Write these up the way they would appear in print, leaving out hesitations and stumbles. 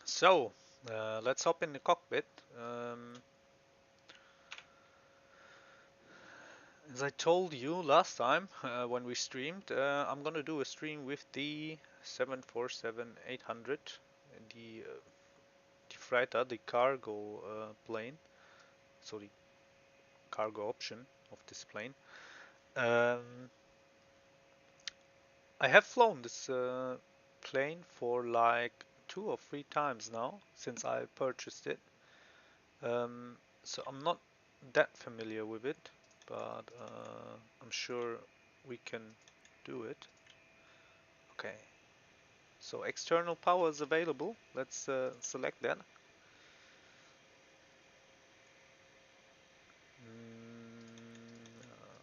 So, let's hop in the cockpit. As I told you last time when we streamed, I'm gonna do a stream with the 747-800, the freighter, the cargo plane, so the cargo option of this plane. I have flown this plane for like 2 or 3 times now since I purchased it. So I'm not that familiar with it, but I'm sure we can do it. Okay, so external power is available. Let's select that.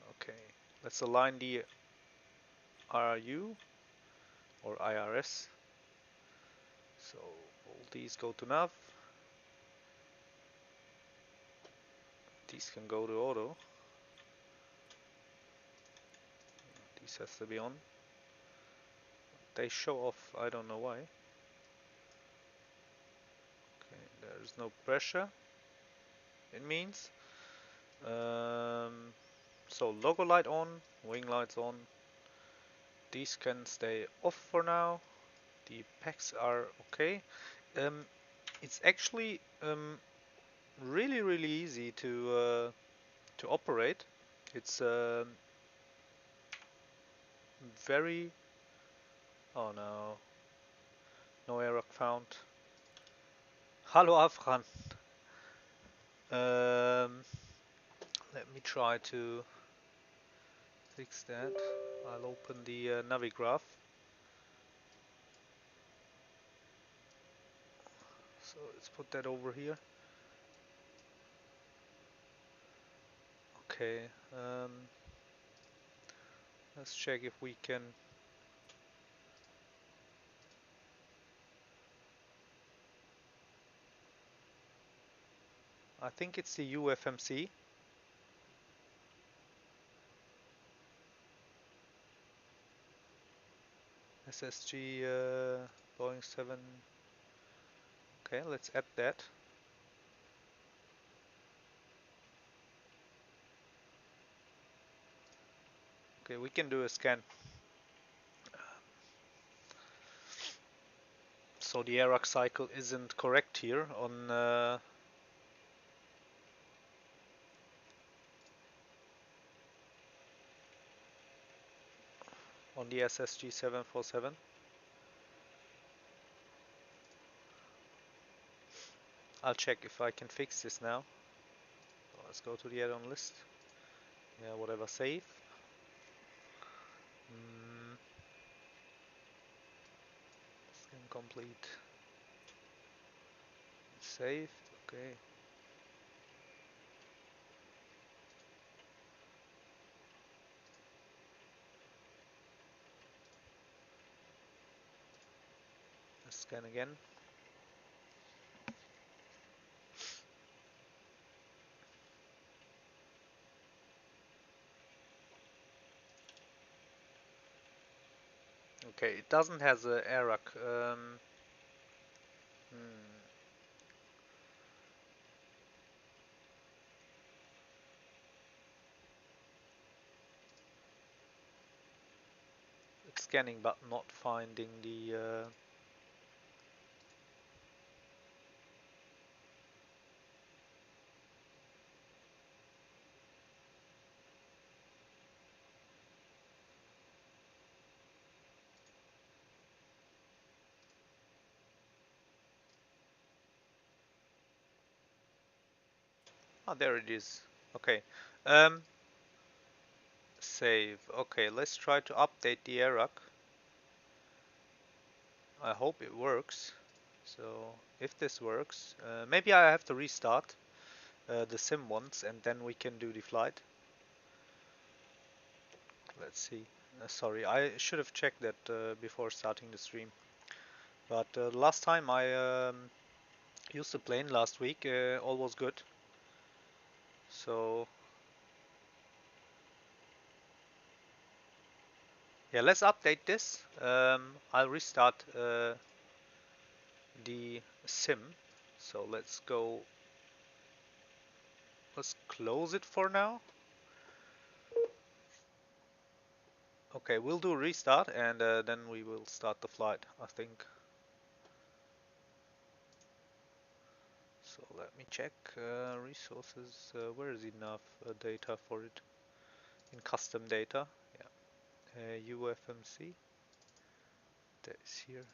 Okay, let's align the RRU or IRS. So all these go to nav. These can go to auto. These has to be on. They show off, I don't know why. Okay, there's no pressure, it means. So logo light on, wing lights on. These can stay off for now. The packs are okay. It's actually really easy to operate. It's very. Oh no, no error found. Hallo Afran. Let me try to fix that. I'll open the Navigraph. So let's put that over here. Okay. Let's check if we can. I think it's the UFMC. SSG Boeing 7. Okay, let's add that. Okay, we can do a scan. So the ARAC cycle isn't correct here on the SSG 747. I'll check if I can fix this now. So let's go to the add-on list. Yeah, whatever, save. Scan complete. Saved. Okay. Let's scan again. Okay, it doesn't have a ARAC. It's scanning but not finding the Ah, there it is. Okay. Save. Okay, let's try to update the ARAC. I hope it works. So if this works, maybe I have to restart the sim once and then we can do the flight. Let's see. Sorry, I should have checked that before starting the stream. But last time I used the plane last week, all was good. So yeah, let's update this. I'll restart the sim. So let's go. Let's close it for now. Okay, we'll do a restart and then we will start the flight, I think. So let me check resources. Where is enough data for it? In custom data, yeah. UFMC. That is here.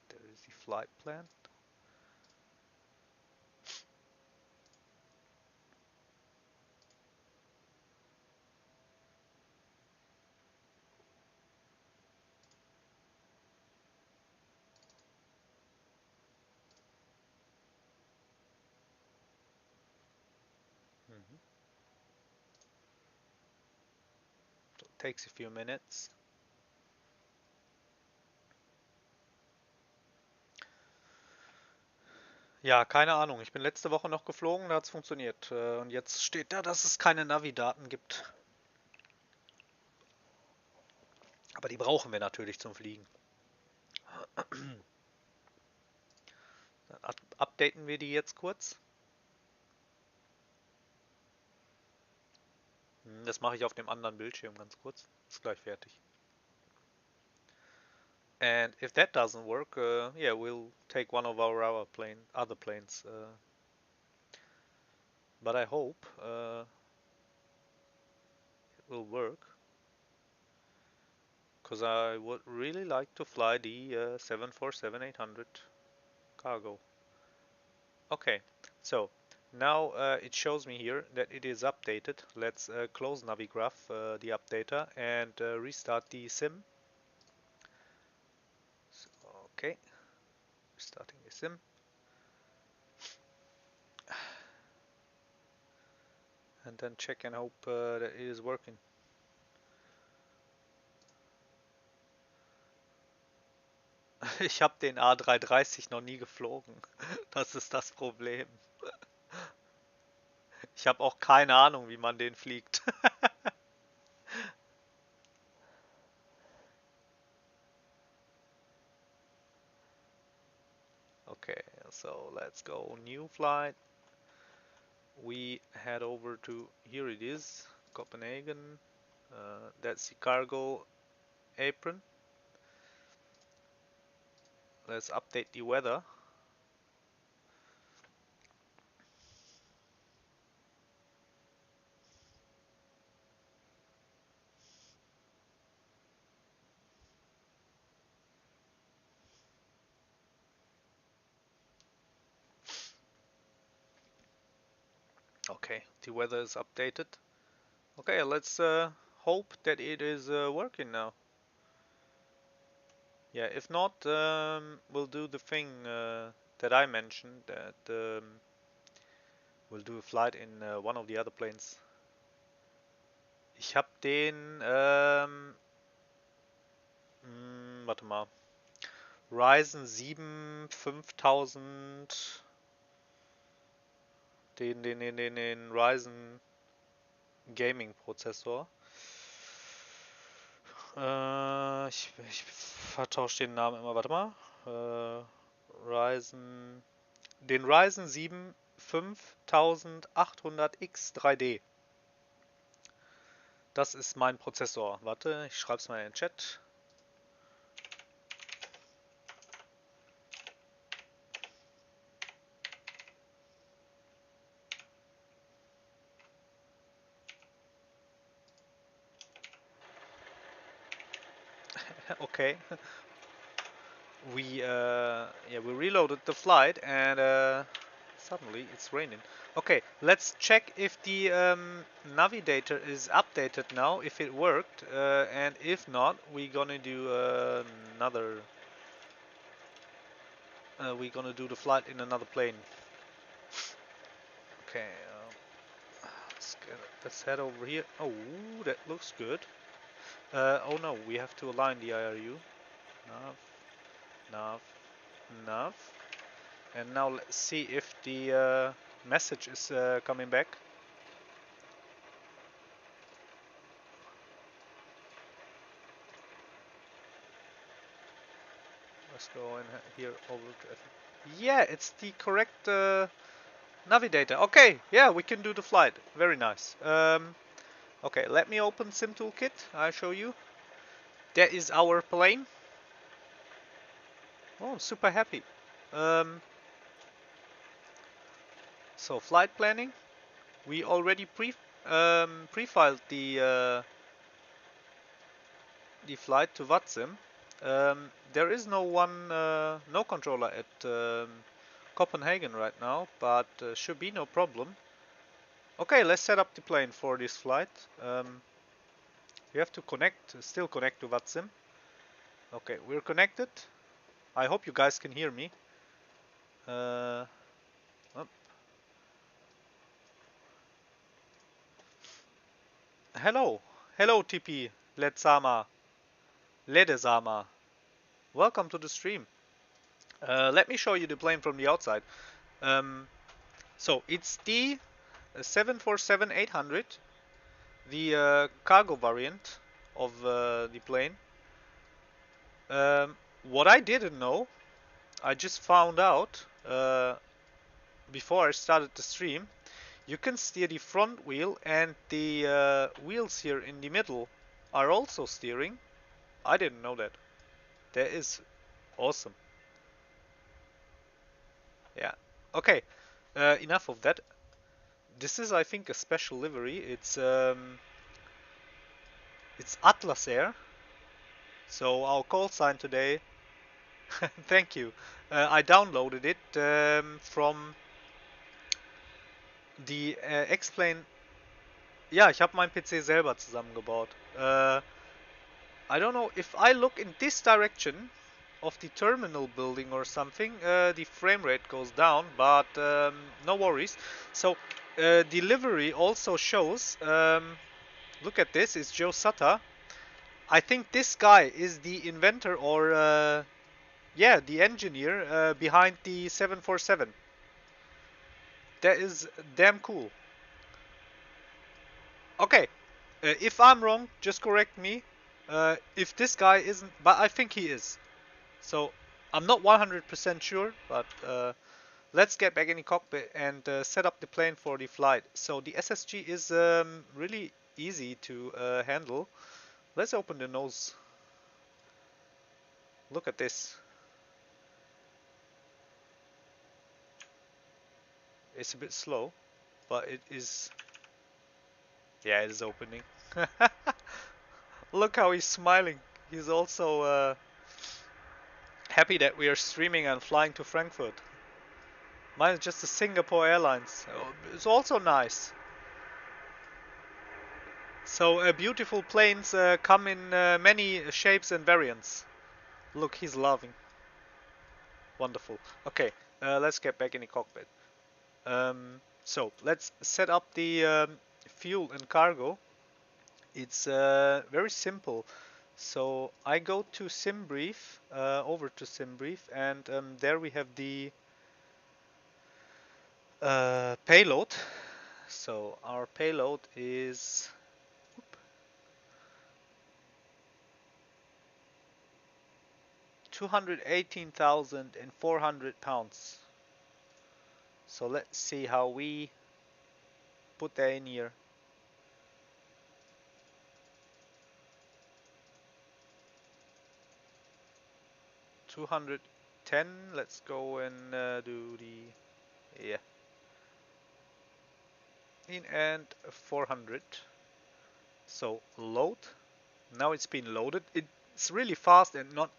There is the flight plan. Mhm. So it takes a few minutes. Ja, keine Ahnung. Ich bin letzte Woche noch geflogen, da hat es funktioniert. Und jetzt steht da, dass es keine Navi-Daten gibt. Aber die brauchen wir natürlich zum Fliegen. Dann updaten wir die jetzt kurz. Das mache ich auf dem anderen Bildschirm ganz kurz. Ist gleich fertig. And if that doesn't work, yeah, we'll take one of our other planes. But I hope it will work, because I would really like to fly the 747-800 cargo. Okay, so now it shows me here that it is updated. Let's close Navigraph, the updater, and restart the sim. So, okay, restarting the sim. And then check and hope that it is working. Ich habe den A330 noch nie geflogen. Das ist das Problem. Ich habe auch keine Ahnung, wie man den fliegt. Okay, so let's go. New flight. We head over to, here it is, Copenhagen. That's the cargo apron. Let's update the weather. Okay, the weather is updated. Okay, let's hope that it is working now. Yeah, if not, we'll do the thing that I mentioned, that we'll do a flight in one of the other planes. Ich habe den, warte mal, Ryzen 7 5000, den Ryzen Gaming Prozessor. Ich vertausche den Namen immer, warte mal. Den Ryzen 7 5800X 3D. Das ist mein Prozessor. Warte, ich schreibe es mal in den Chat. Okay. We reloaded the flight and suddenly it's raining. Okay, let's check if the navigator is updated now, if it worked, and if not, we're gonna do another. We're gonna do the flight in another plane. Okay, let's head over here. Oh, that looks good. Oh no, we have to align the IRU. Nav, nav, nav. And now let's see if the message is coming back. Let's go in here over to F. Yeah, it's the correct navigator. Okay, yeah, we can do the flight. Very nice. Okay, let me open Sim Toolkit. I'll show you. That is our plane. Oh, I'm super happy. Um, so flight planning. We already pre-filed the flight to Vatsim. There is no controller at Copenhagen right now, but should be no problem. Okay, let's set up the plane for this flight. We have to still connect to Vatsim. Okay, we're connected. I hope you guys can hear me. Oh. Hello TP, Letsama, Ledesama. Welcome to the stream. Let me show you the plane from the outside. So it's the 747-800, the cargo variant of the plane. What I didn't know, I just found out before I started the stream. You can steer the front wheel, and the wheels here in the middle are also steering. I didn't know that. That is awesome. Yeah. Okay. Enough of that. This is, I think, a special livery. It's Atlas Air. So our call sign today. Thank you. I downloaded it from die XPlane. Ja, ich habe meinen PC selber zusammengebaut. I don't know if I look in this direction of the terminal building or something, the frame rate goes down, but no worries. So delivery also shows. Look at this. It's Joe Sutter. I think this guy is the inventor, or yeah, the engineer behind the 747. That is damn cool. Okay, if I'm wrong, just correct me. If this guy isn't, but I think he is. So I'm not 100% sure, but let's get back in the cockpit and set up the plane for the flight. So the SSG is really easy to handle. Let's open the nose. Look at this. It's a bit slow, but it is. Yeah, it is opening. Look how he's smiling. He's also happy that we are streaming and flying to Frankfurt. Mine is just the Singapore Airlines. It's also nice. So beautiful planes come in many shapes and variants. Look, he's laughing. Wonderful. Okay, let's get back in the cockpit. So let's set up the fuel and cargo. It's very simple. So I go to SimBrief, over to SimBrief, and there we have the payload. So our payload is 218,400 pounds. So let's see how we put that in here. 210. Let's go and do the and 400. So load. Now it's been loaded. It's really fast and not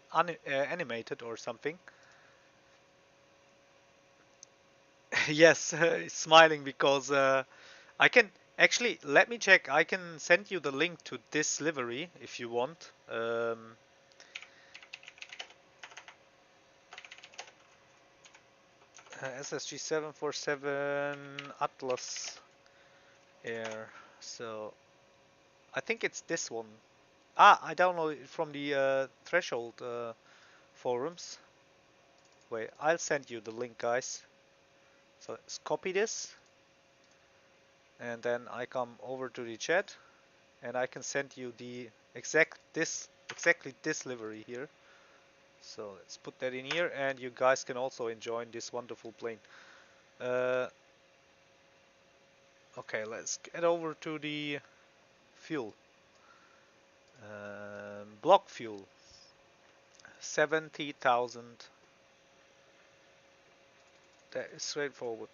animated or something. Yes, he's smiling because I can actually let me check. I can send you the link to this livery if you want. SSG 747 Atlas Air. So I think it's this one. Ah, I downloaded it from the Threshold forums. Wait, I'll send you the link, guys. So let's copy this, and then I come over to the chat, and I can send you the exactly this livery here. So let's put that in here, and you guys can also enjoy this wonderful plane. Uh, okay, let's get over to the fuel. Block fuel, 70,000. That is straightforward.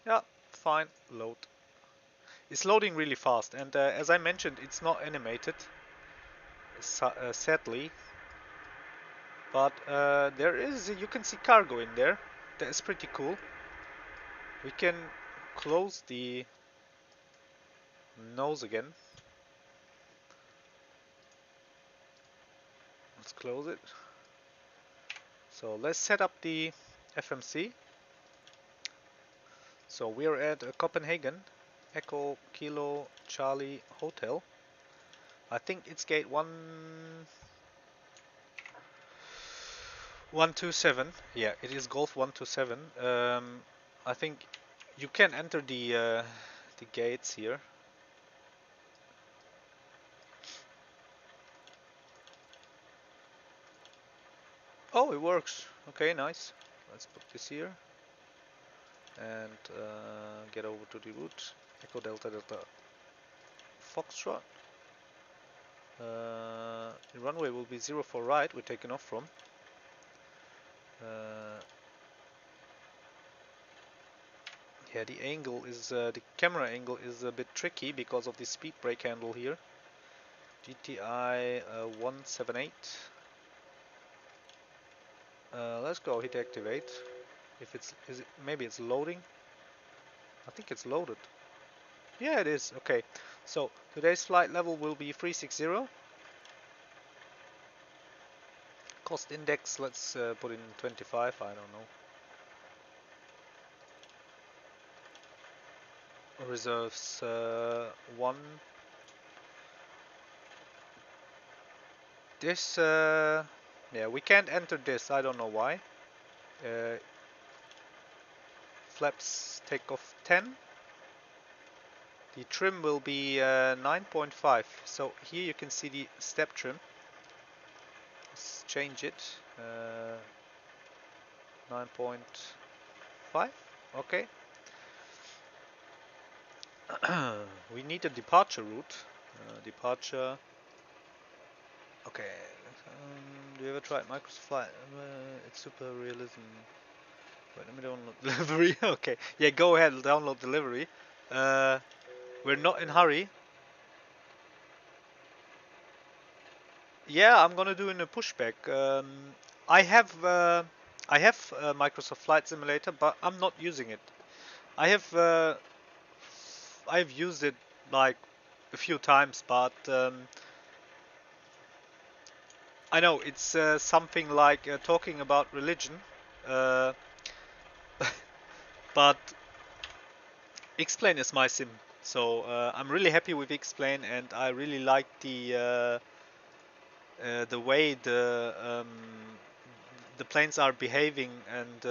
Yeah, fine. Load. It's loading really fast, and as I mentioned, it's not animated, sadly. But there is, you can see cargo in there. That is pretty cool. We can close the nose again. Let's close it. So let's set up the FMC. So we're at Copenhagen, Echo Kilo Charlie Hotel. I think it's gate 127. Yeah, it is Golf 127. I think you can enter the gates here. Oh, it works. Okay, nice. Let's put this here and get over to the route. Echo Delta Delta Foxtrot. The runway will be 04 right. We're taking off from. Yeah, the angle is the camera angle is a bit tricky because of the speed brake handle here. GTI 178. Let's go hit activate. If maybe it's loading. I think it's loaded. Yeah, it is. Okay. So today's flight level will be 360. Cost index, let's put in 25. I don't know. Reserves 1. This yeah, we can't enter this. I don't know why. Flaps takeoff 10. The trim will be 9.5. So here you can see the step trim. Let's change it. 9.5. Okay. We need a departure route. Departure. Okay. Do you ever try Microsoft Flight? It's super realism. Wait, let me download delivery. Okay. Yeah, go ahead. Download delivery. We're not in hurry. Yeah, I'm gonna do in a pushback. I have Microsoft Flight Simulator, but I'm not using it. I've used it like a few times, but I know it's something like talking about religion, uh, but XPlane is my sim, so I'm really happy with XPlane, and I really like the way the planes are behaving and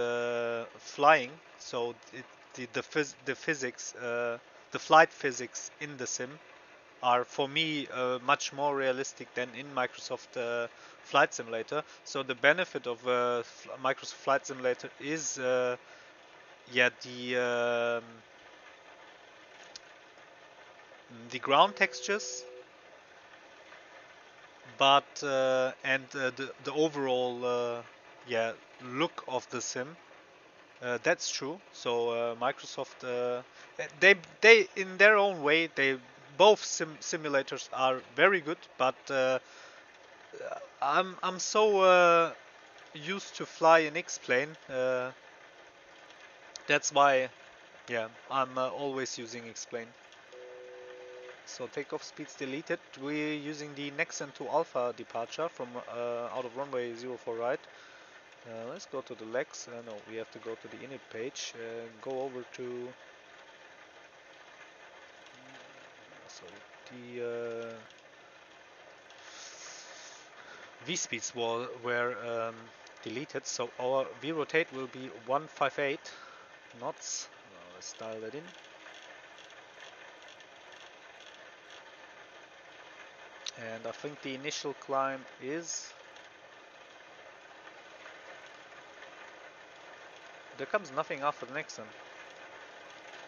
flying. So the physics, the flight physics in the sim are for me much more realistic than in Microsoft Flight Simulator. So the benefit of Microsoft Flight Simulator is yeah, the ground textures, but and the overall yeah, look of the sim. That's true. So Microsoft, they in their own way, they both simulators are very good, but I'm so used to fly in X-Plane. That's why, yeah, I'm always using XPlane. So takeoff speeds deleted. We're using the Nexen to Alpha departure from out of runway 04 right. Let's go to the legs. No, we have to go to the init page. Go over to so the V speeds were deleted. So our V rotate will be 158 knots. Let's dial that in. And I think the initial climb is... There comes nothing after the next one.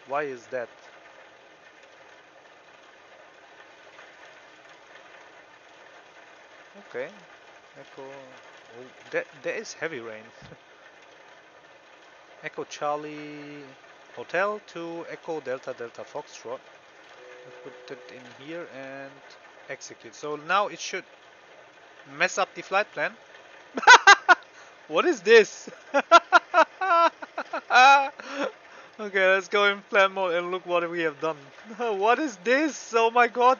Why is that? Okay. Echo... Oh, there is heavy rain. Echo Charlie Hotel to Echo Delta Delta Foxtrot. Let's put it in here and execute. So now it should mess up the flight plan. What is this? Okay, let's go in plan mode and look what we have done. What is this? Oh my god.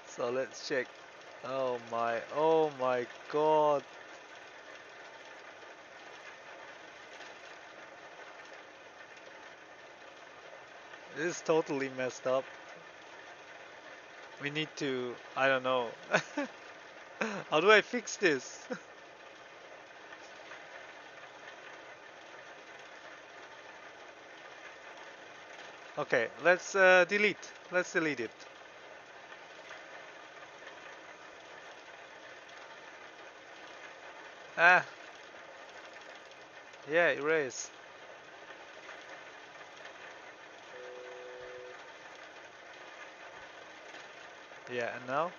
So let's check. Oh my god. This is totally messed up. We need to, I don't know. How do I fix this? Okay, let's delete. Let's delete it. Ah, yeah, erase. Yeah, and now?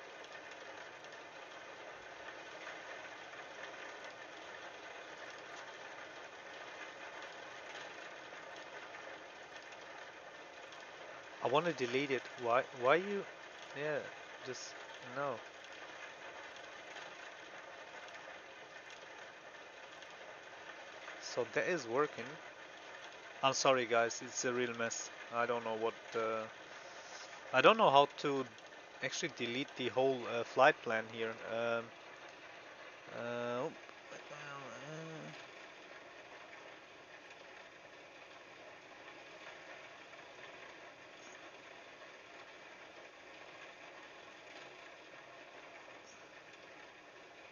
I want to delete it. Why you? Yeah, just no. So that is working. I'm sorry guys, it's a real mess. I don't know what I don't know how to actually delete the whole flight plan here. Uh,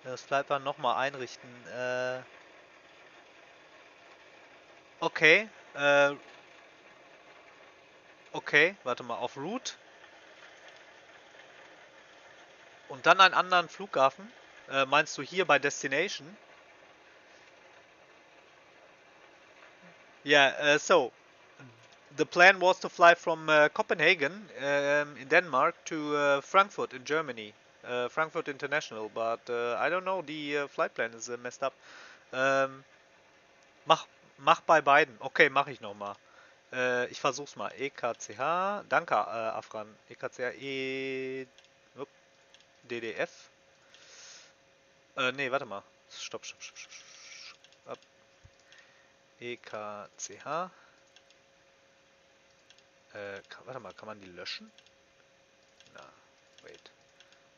Das Flightplan nochmal einrichten. Okay, okay, warte mal, auf Route und dann einen anderen Flughafen. Meinst du hier bei Destination? Yeah, so the plan was to fly from Copenhagen in Denmark to Frankfurt in Germany. Frankfurt International, but I don't know, the flight plan is messed up. Mach, mach bei beiden. Okay, mach ich nochmal. Ich versuch's mal. EKCH, danke Afran. EKCH, DDF. Nee, warte mal. Stopp, stopp, stopp, stopp. Stopp. EKCH. Warte mal, kann man die löschen? Na, wait.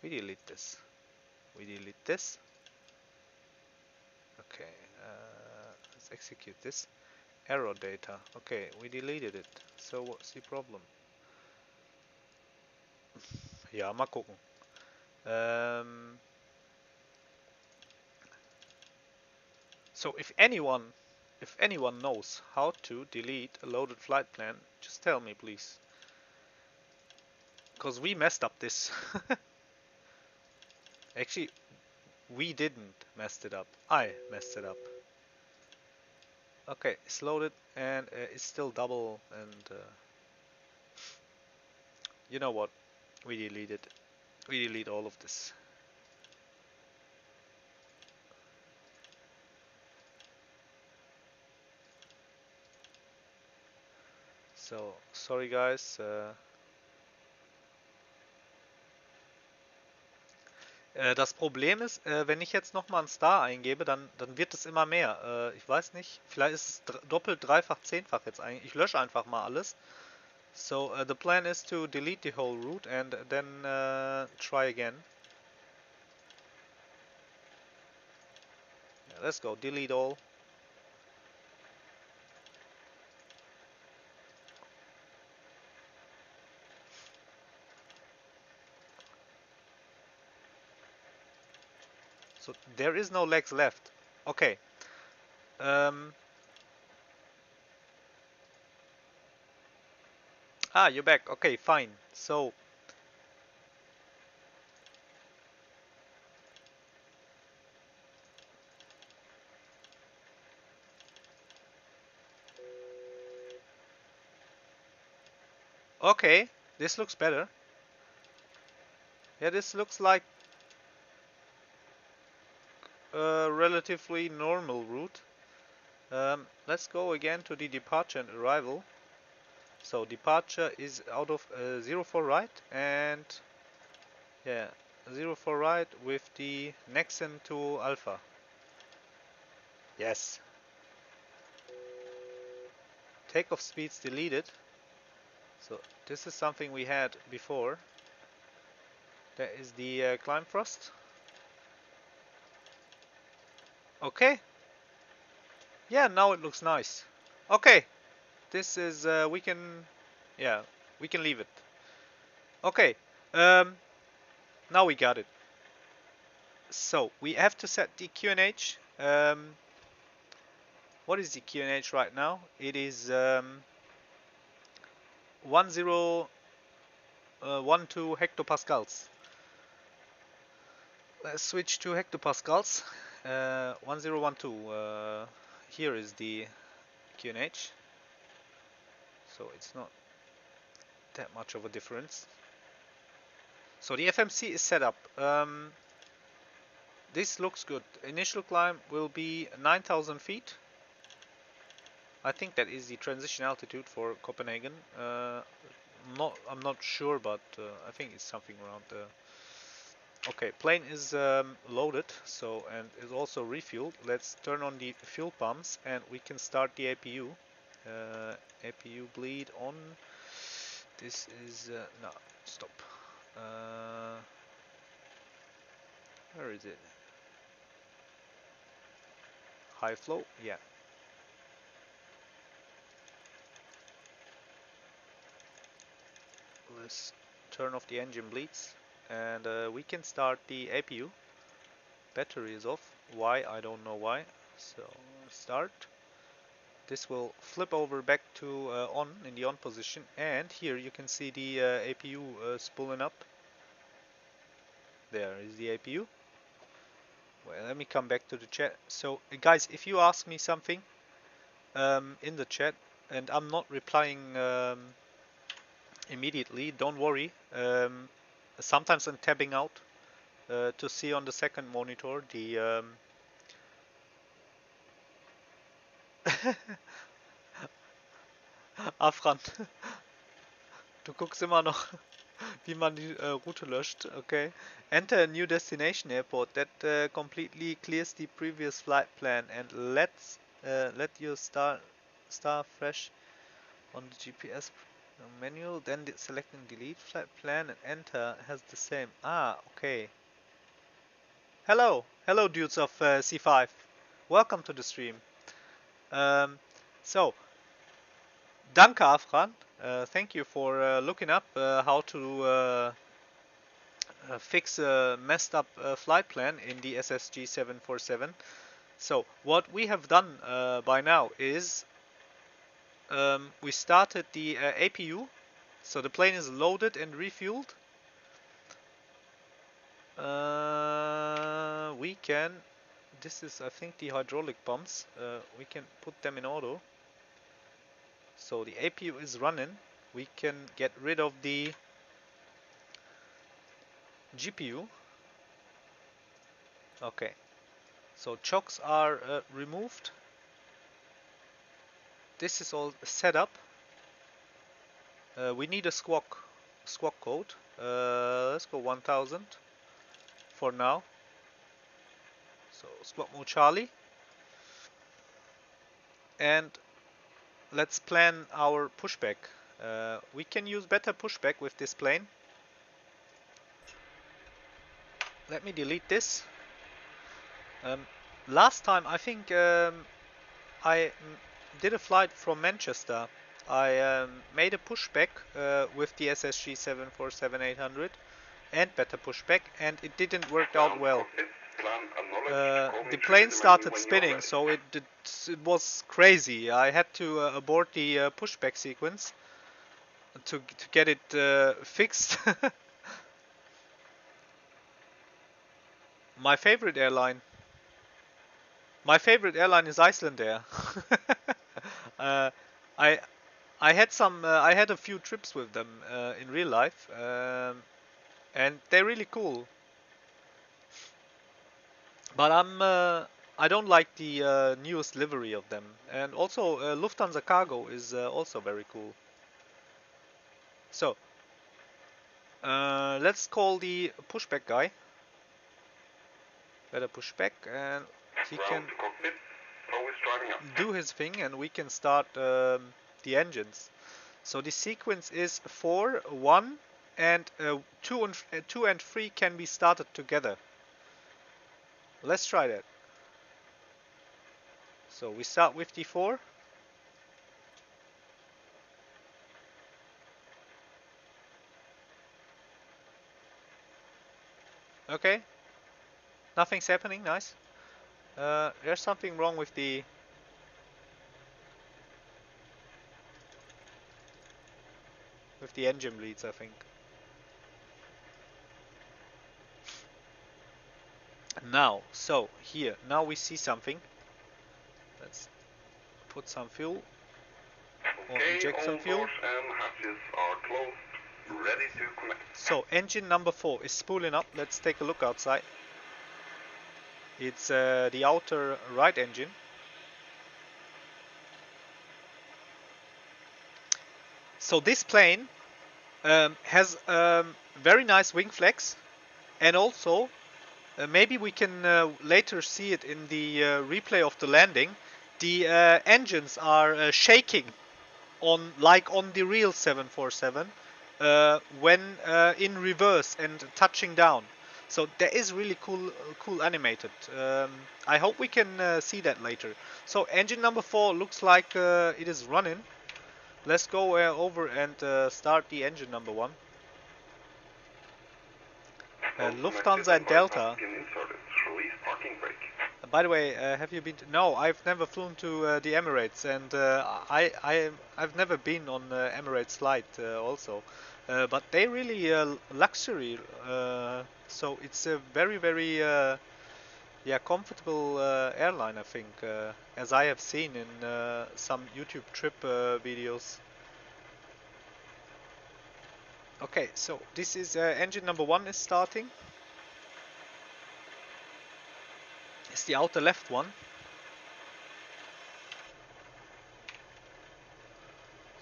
We delete this. We delete this. Okay, let's execute this. Error data. Okay, we deleted it. So what's the problem? Ja, mal gucken. So if anyone knows how to delete a loaded flight plan, just tell me please. Because we messed up this. Actually, we didn't mess it up. I messed it up. Okay, it's loaded and it's still double and you know what? We deleted. We delete all of this. So sorry guys. Das Problem ist, wenn ich jetzt nochmal einen Star eingebe, dann wird es immer mehr. Ich weiß nicht, vielleicht ist es doppelt, dreifach, zehnfach jetzt eigentlich. Ich lösche einfach mal alles. So, the plan is to delete the whole route and then try again. Yeah, let's go, delete all. So, there is no legs left. Okay. You're back. Okay, fine. So, okay, this looks better. Yeah, this looks like a relatively normal route. Let's go again to the departure and arrival. So departure is out of 04 right and yeah, 04 right with the Nexon to Alpha. Yes. Takeoff speeds deleted. So this is something we had before. That is the climb thrust. Okay. Yeah, now it looks nice. Okay. This is we can leave it. Okay. Now we got it. So we have to set the QNH. What is the QNH right now? It is 1012 hectopascals. Let's switch to hectopascals. 1012. Here is the QNH. So it's not that much of a difference. So the FMC is set up. This looks good. Initial climb will be 9,000 feet. I think that is the transition altitude for Copenhagen. I'm not sure, but I think it's something around there. Okay, plane is loaded, so and is also refueled. Let's turn on the fuel pumps and we can start the APU. APU bleed on. This is no, stop. Where is it? High flow, yeah. Let's turn off the engine bleeds and we can start the APU. Battery is off. Why? I don't know why. So start. This will flip over back to on in the on position, and here you can see the APU spooling up. There is the APU. Well, let me come back to the chat. So guys, if you ask me something in the chat and I'm not replying immediately, don't worry. Sometimes I'm tabbing out to see on the second monitor the Afran, du guckst immer noch, wie man die Route löscht. Okay. Enter a new destination airport that completely clears the previous flight plan and let you start fresh on the GPS manual. Then selecting delete flight plan and enter has the same. Okay. Hello, dudes of C5. Welcome to the stream. So, danke Afran. Thank you for looking up how to fix a messed up flight plan in the SSG 747. So what we have done by now is we started the APU. So the plane is loaded and refueled. We can, this is I think the hydraulic pumps, we can put them in auto. So the APU is running. We can get rid of the GPU. Okay, so chocks are removed. This is all set up. We need a squawk code. Let's go 1000 for now. So squad mode Charlie. And let's plan our pushback. We can use better pushback with this plane. Let me delete this. Last time I think I did a flight from Manchester. I made a pushback with the SSG 747-800 and better pushback, and it didn't work out well. The plane started spinning, so it was crazy. I had to abort the pushback sequence to get it fixed. My favorite airline is Icelandair. uh, I I had a few trips with them in real life, and they're really cool. But I don't like the newest livery of them, and also Lufthansa Cargo is also very cool. So let's call the pushback guy. Better pushback, and he can do his thing, and we can start the engines. So the sequence is 4, 1, and 2 and 3 can be started together. Let's try that. So we start with the 4. Okay. Nothing's happening. Nice. There's something wrong with the engine bleeds, I think. Now, so here, now we see something. Let's put some fuel, or inject some fuel. Ready to connect. So engine number 4 is spooling up. Let's take a look outside. It's the outer right engine. So this plane has very nice wing flex, and also maybe we can later see it in the replay of the landing. The engines are shaking on the real 747 when in reverse and touching down. So there is really cool animated. I hope we can see that later. So engine number 4 looks like it is running. Let's go over and start the engine number 1. Lufthansa and Delta. By the way, have you been? No, I've never flown to the Emirates, and I've never been on Emirates flight also. But they really luxury, so it's a very yeah, comfortable airline, I think, as I have seen in some YouTube trip videos. Okay, so this is engine number 1 is starting. It's the outer left one.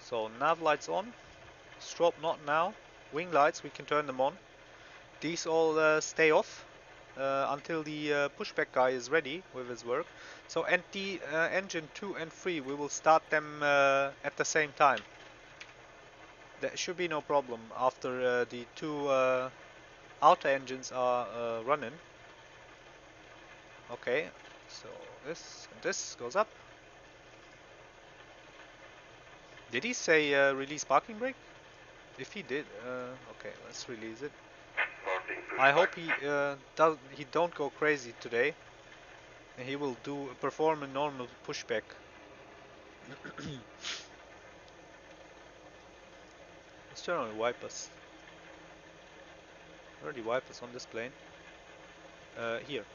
So nav lights on, strobe not now, wing lights we can turn them on. These all stay off until the pushback guy is ready with his work. So and the engine 2 and 3 we will start them at the same time. There should be no problem after the 2 outer engines are running. Okay, so this goes up. Did he say release parking brake? If he did, okay, let's release it. I hope he don't go crazy today. And he will perform a normal pushback. Let's turn on the wipers. Where are the wipers on this plane? Here.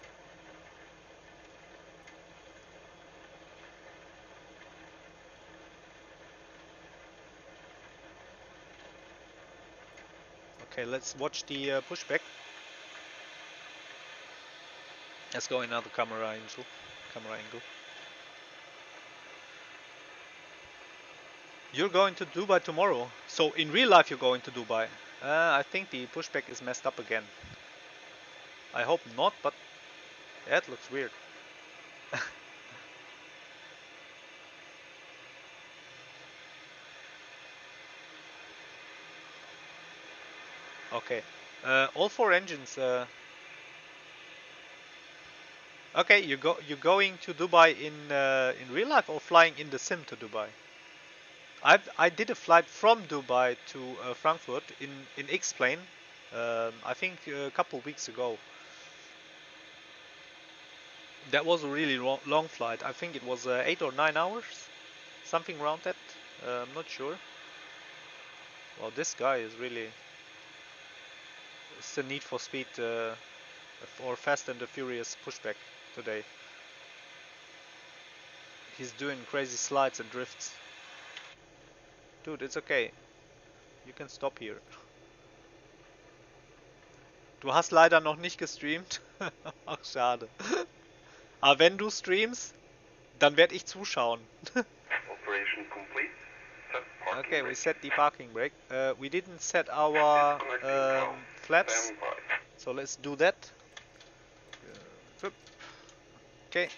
Okay, let's watch the pushback. Let's go in another camera angle. You're going to Dubai tomorrow. So in real life you're going to Dubai. I think the pushback is messed up again. I hope not, but that looks weird. Okay, all four engines. Okay, you're going to Dubai in real life or flying in the sim to Dubai? I did a flight from Dubai to Frankfurt in XPlane. I think a couple weeks ago. That was a really long flight. I think it was 8 or 9 hours, something around that. I'm not sure. Well, this guy is really. It's the Need for Speed or Fast and the Furious Pushback today. He's doing crazy slides and drifts. Dude, it's okay. You can stop here. Du hast leider noch nicht gestreamt. Ach, schade. Aber wenn du streamst, dann werde ich zuschauen. Operation complete. Okay, we set the parking brake. We didn't set our flaps, so let's do that. Okay.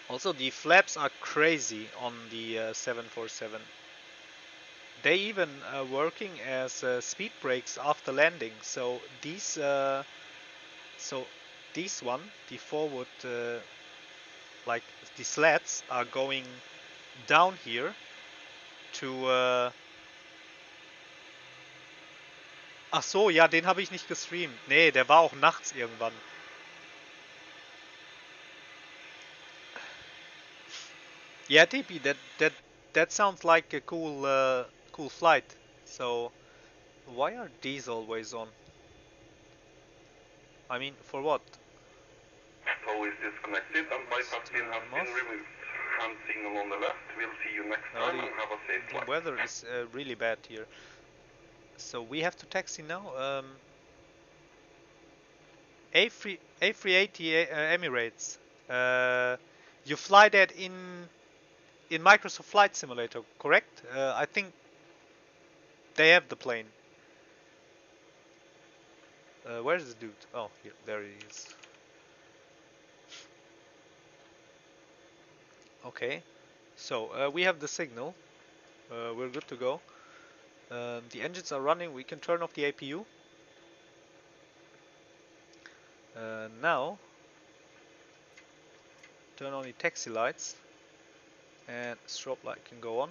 Also, the flaps are crazy on the 747. They even are working as speed brakes after landing. So these one, the forward, like the slats are going down here to. Ach so, ja, den habe ich nicht gestreamt. Nee, der war auch nachts irgendwann. Yeah, TP, that sounds like a cool flight. So why are these always on? I mean, for what? Tow is disconnected and bypass pin has been removed. Hand signal on the left. We'll see you next time and have a safe flight. The weather is really bad here. So we have to taxi now. A380 Emirates. You fly that in Microsoft Flight Simulator, correct? I think they have the plane. Where's the dude? Oh, here, there he is. Okay, so we have the signal. We're good to go. The engines are running. We can turn off the APU. Now, turn on the taxi lights, and strobe light can go on.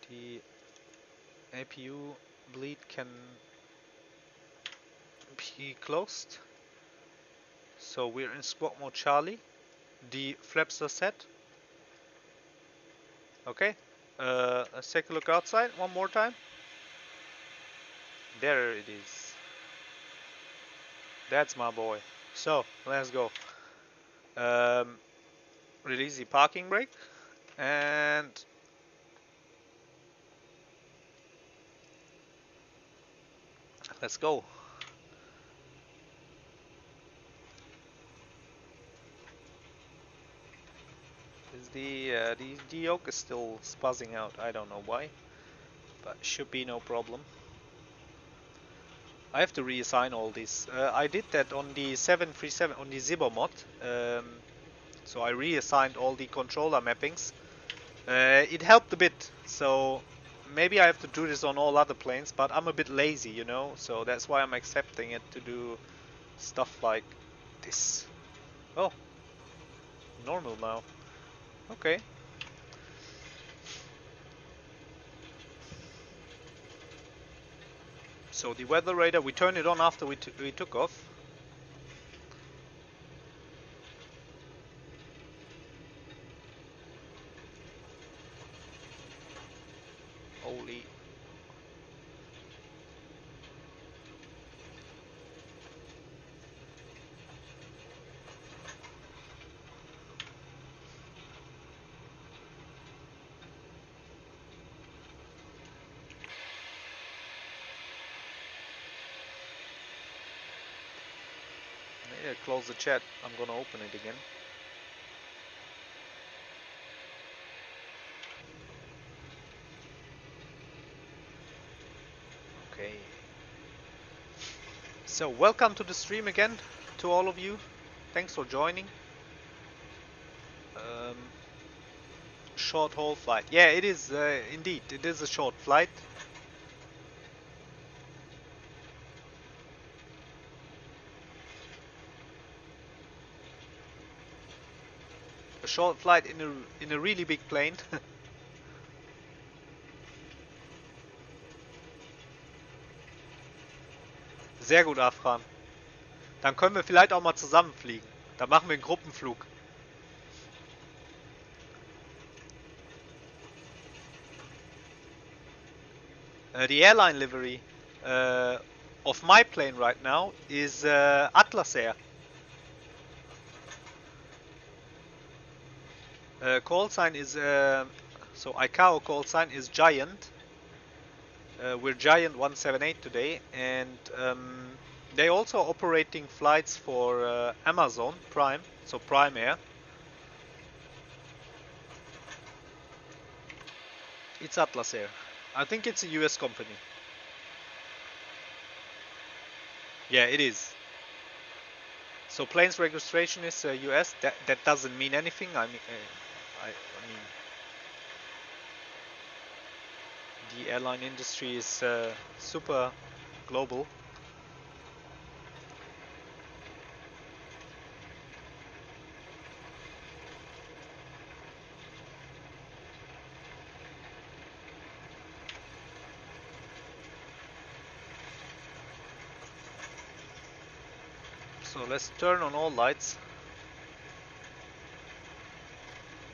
The APU bleed can be closed. So we're in squawk mode Charlie. The flaps are set. Okay, let's take a look outside one more time. There it is. That's my boy. So let's go. Release the parking brake and let's go. The yoke is still spuzzing out. I don't know why, but should be no problem. I have to reassign all these. I did that on the 737 on the Zibbo mod. So I reassigned all the controller mappings. It helped a bit. So maybe I have to do this on all other planes, but I'm a bit lazy, you know. So that's why I'm accepting it to do stuff like this. Oh, normal now. Okay. So the weather radar, we turned it on after we took off. Holy. Maybe I close the chat. I'm gonna open it again. Okay. So welcome to the stream again to all of you. Thanks for joining. Short haul flight. Yeah, it is indeed. It is a short flight. A short flight in a really big plane. Sehr gut, Afram. Dann können wir vielleicht auch mal zusammenfliegen. Dann machen wir einen Gruppenflug. The airline livery of my plane right now is Atlas Air. Call sign is so ICAO call sign is Giant. We're Giant 178 today, and they're also operating flights for Amazon Prime, so Prime Air. It's Atlas Air. I think it's a US company. Yeah, it is. So plane's registration is US. That doesn't mean anything. I mean, the airline industry is super global. So let's turn on all lights.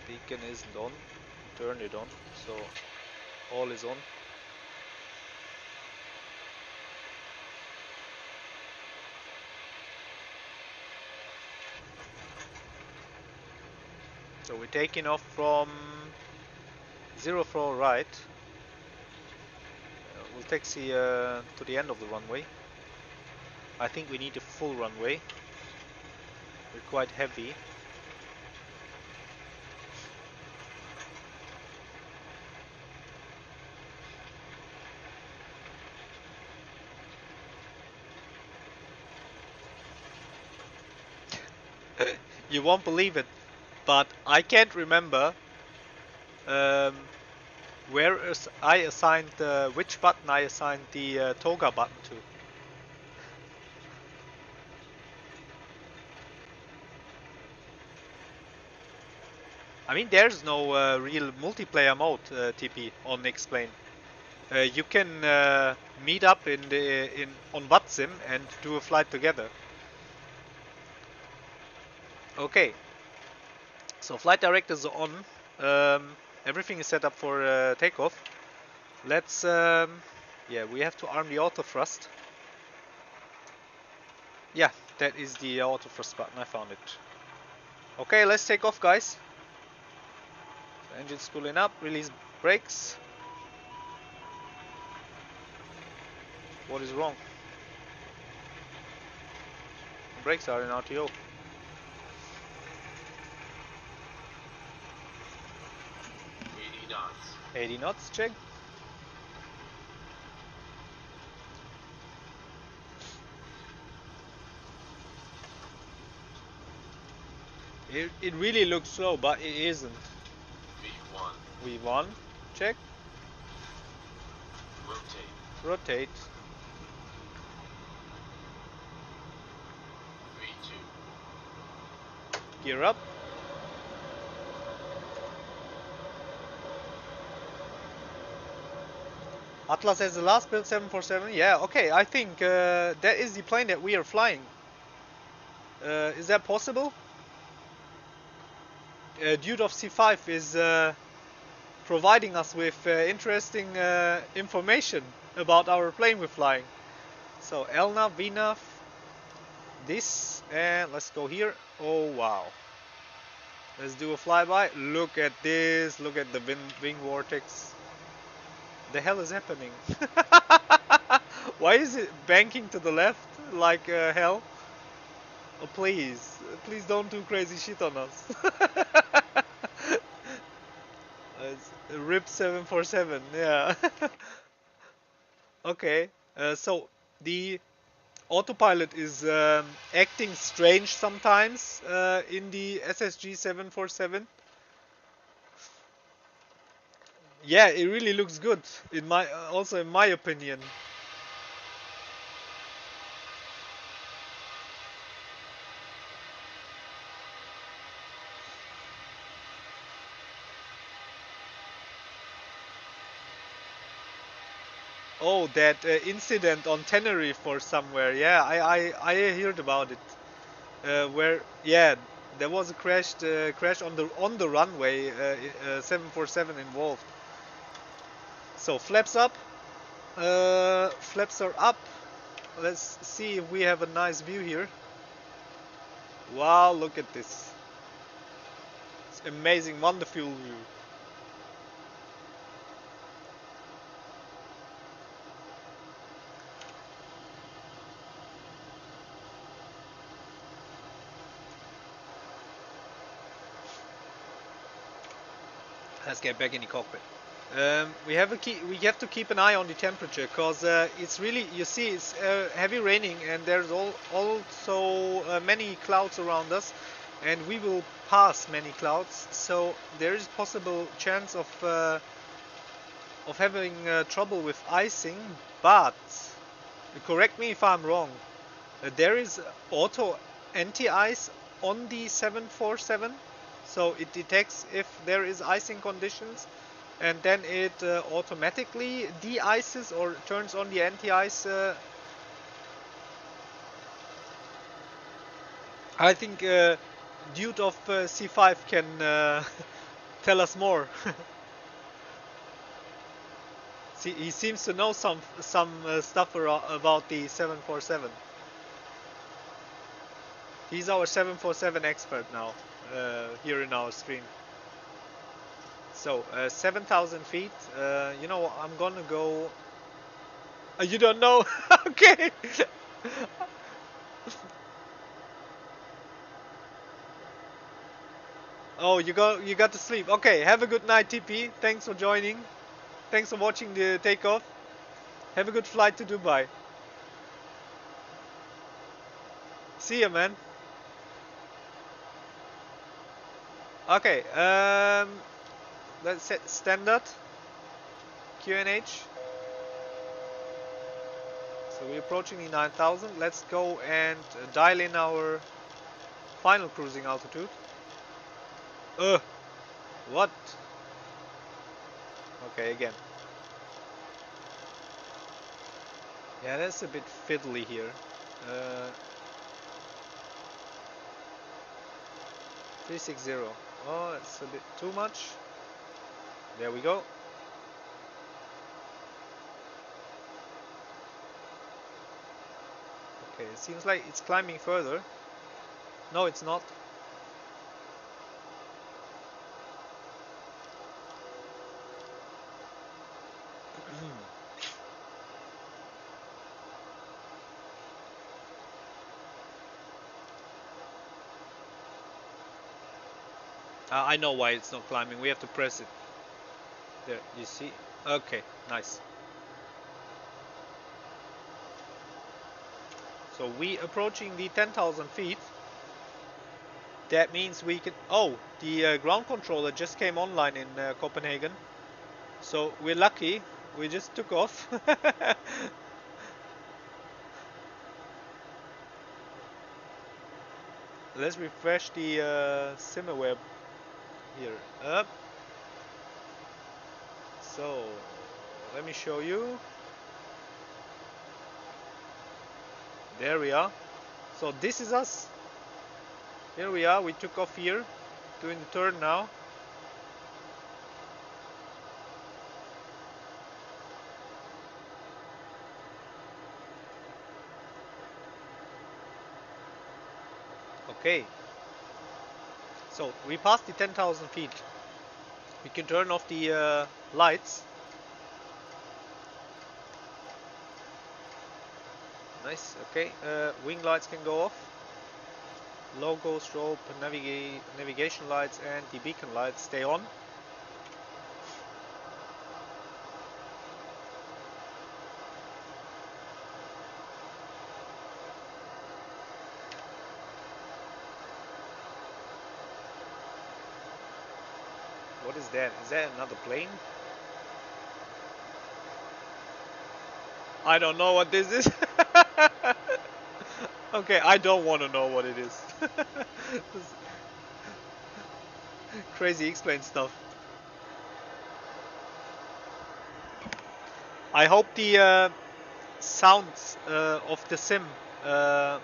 Beacon isn't on. Turn it on. So all is on. So we're taking off from 04 right. We'll taxi to the end of the runway. I think we need a full runway. We're quite heavy. You won't believe it, but I can't remember where I assigned which button I assigned the toga button to. I mean, there's no real multiplayer mode, TP, on XPlane. You can meet up on Vatsim and do a flight together. Okay, so flight director is on. Everything is set up for takeoff. Let's yeah, we have to arm the auto thrust. Yeah, that is the auto thrust button. I found it. Okay, let's take off, guys. Engine's cooling up. Release brakes. What is wrong? Brakes are in RTO. 80 knots. 80 knots, check. It really looks slow, but it isn't. V1. V1, check. Rotate. Rotate. V2. Gear up. Atlas has the last build 747. Yeah, okay, I think that is the plane that we are flying. Is that possible? Dude of C5 is providing us with interesting information about our plane we're flying. So Elnav, VNAV, this, and let's go here. Oh wow. Let's do a flyby. Look at this, look at the wing vortex. The hell is happening? Why is it banking to the left like hell? Oh please, please don't do crazy shit on us. It's RIP 747, yeah. Okay, so the autopilot is acting strange sometimes in the SSG 747. Yeah, it really looks good in my also in my opinion. Oh, that incident on Tenerife or somewhere. Yeah, I heard about it. Where yeah, there was a crash on the runway. 747 involved. So flaps up. Flaps are up. Let's see if we have a nice view here. Wow, look at this. It's amazing, wonderful view. Let's get back in the cockpit. We have to keep an eye on the temperature because it's really, you see, it's heavy raining and there's also many clouds around us, and we will pass many clouds. So there is possible chance of having trouble with icing. But correct me if I'm wrong. There is auto anti-ice on the 747. So it detects if there is icing conditions, and then it automatically de-ices or turns on the anti-ice. I think Dude of C5 can tell us more. See, he seems to know some stuff about the 747. He's our 747 expert now, here in our stream. So 7,000 feet. You know, I'm gonna go. You don't know? Okay. Oh, you got to sleep. Okay. Have a good night, TP. Thanks for joining. Thanks for watching the takeoff. Have a good flight to Dubai. See ya, man. Okay. Let's set standard QNH. So we're approaching the 9,000. Let's go and dial in our final cruising altitude. What? Okay, again. Yeah, that's a bit fiddly here. 360. Oh, that's a bit too much. There we go. Okay, it seems like it's climbing further. No, it's not. I know why it's not climbing. We have to press it. There, you see? Okay, nice. So we approaching the 10,000 feet. That means we can... Oh, the ground controller just came online in Copenhagen. So we're lucky. We just took off. Let's refresh the SimAware here. Up. So let me show you. There we are. So this is us. Here we are. We took off here, doing the turn now. Okay. So we passed the 10,000 feet. We can turn off the lights. Nice. Okay. Wing lights can go off. Logo, strobe, navigation lights, and the beacon lights stay on. What is that? Is that another plane? I don't know what this is. Okay, I don't want to know what it is. Crazy XPlane stuff. I hope the sounds of the sim are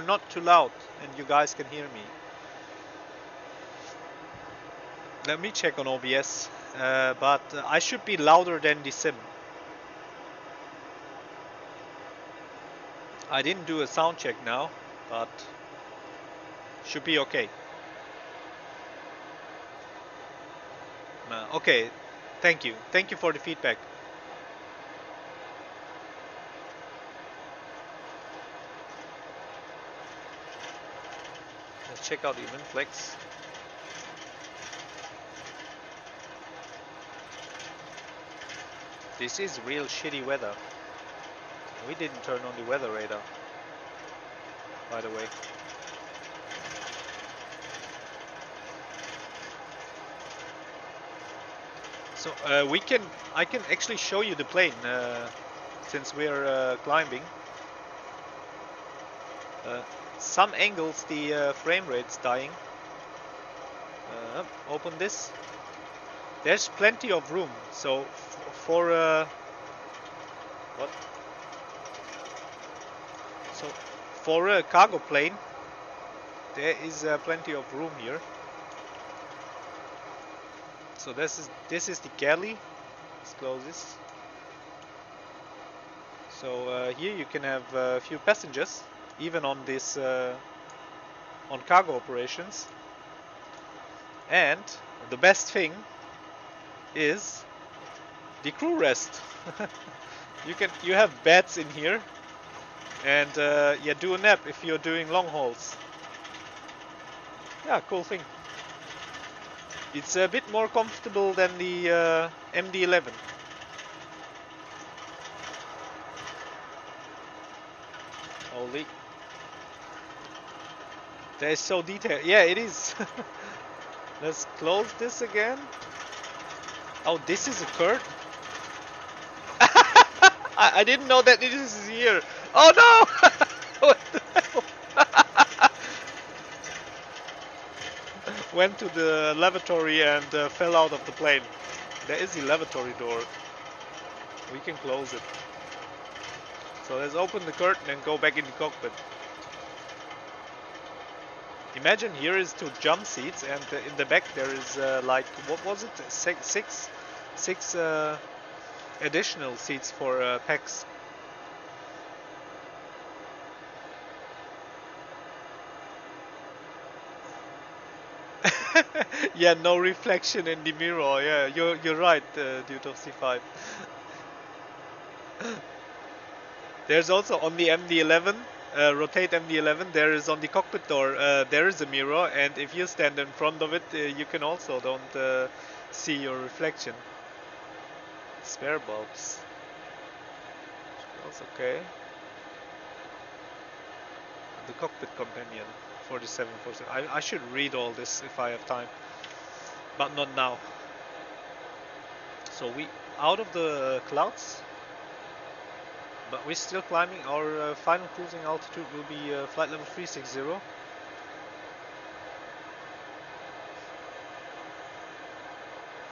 not too loud and you guys can hear me. Let me check on OBS, but I should be louder than the sim. I didn't do a sound check now, but should be okay. Okay, thank you. Thank you for the feedback. Let's check out the event flex. This is real shitty weather. We didn't turn on the weather radar, by the way. So I can actually show you the plane since we're climbing. Some angles the frame rate's dying. Open this. There's plenty of room. So for what? So for a cargo plane, there is plenty of room here. So this is the galley. Let's close this. So here you can have a few passengers, even on this on cargo operations. And the best thing is the crew rest. you have beds in here, and yeah, do a nap if you're doing long hauls. Yeah, cool thing. It's a bit more comfortable than the MD-11. Holy. That is so detailed. Yeah, it is. Let's close this again. Oh, this is a curtain. I didn't know that it is here. Oh no! What the hell? Went to the lavatory and fell out of the plane. There is the lavatory door. We can close it. So let's open the curtain and go back in the cockpit. Imagine here is 2 jump seats, and in the back there is like, what was it? Six additional seats for packs. Yeah, no reflection in the mirror. Yeah, you're right, Dude of C5. There's also on the MD-11, rotate MD-11. There is on the cockpit door. There is a mirror, and if you stand in front of it, you can also don't see your reflection. Spare bulbs. That's okay. The cockpit companion. 4747. I should read all this if I have time, but not now. So we out of the clouds, but we're still climbing. Our final cruising altitude will be flight level 360.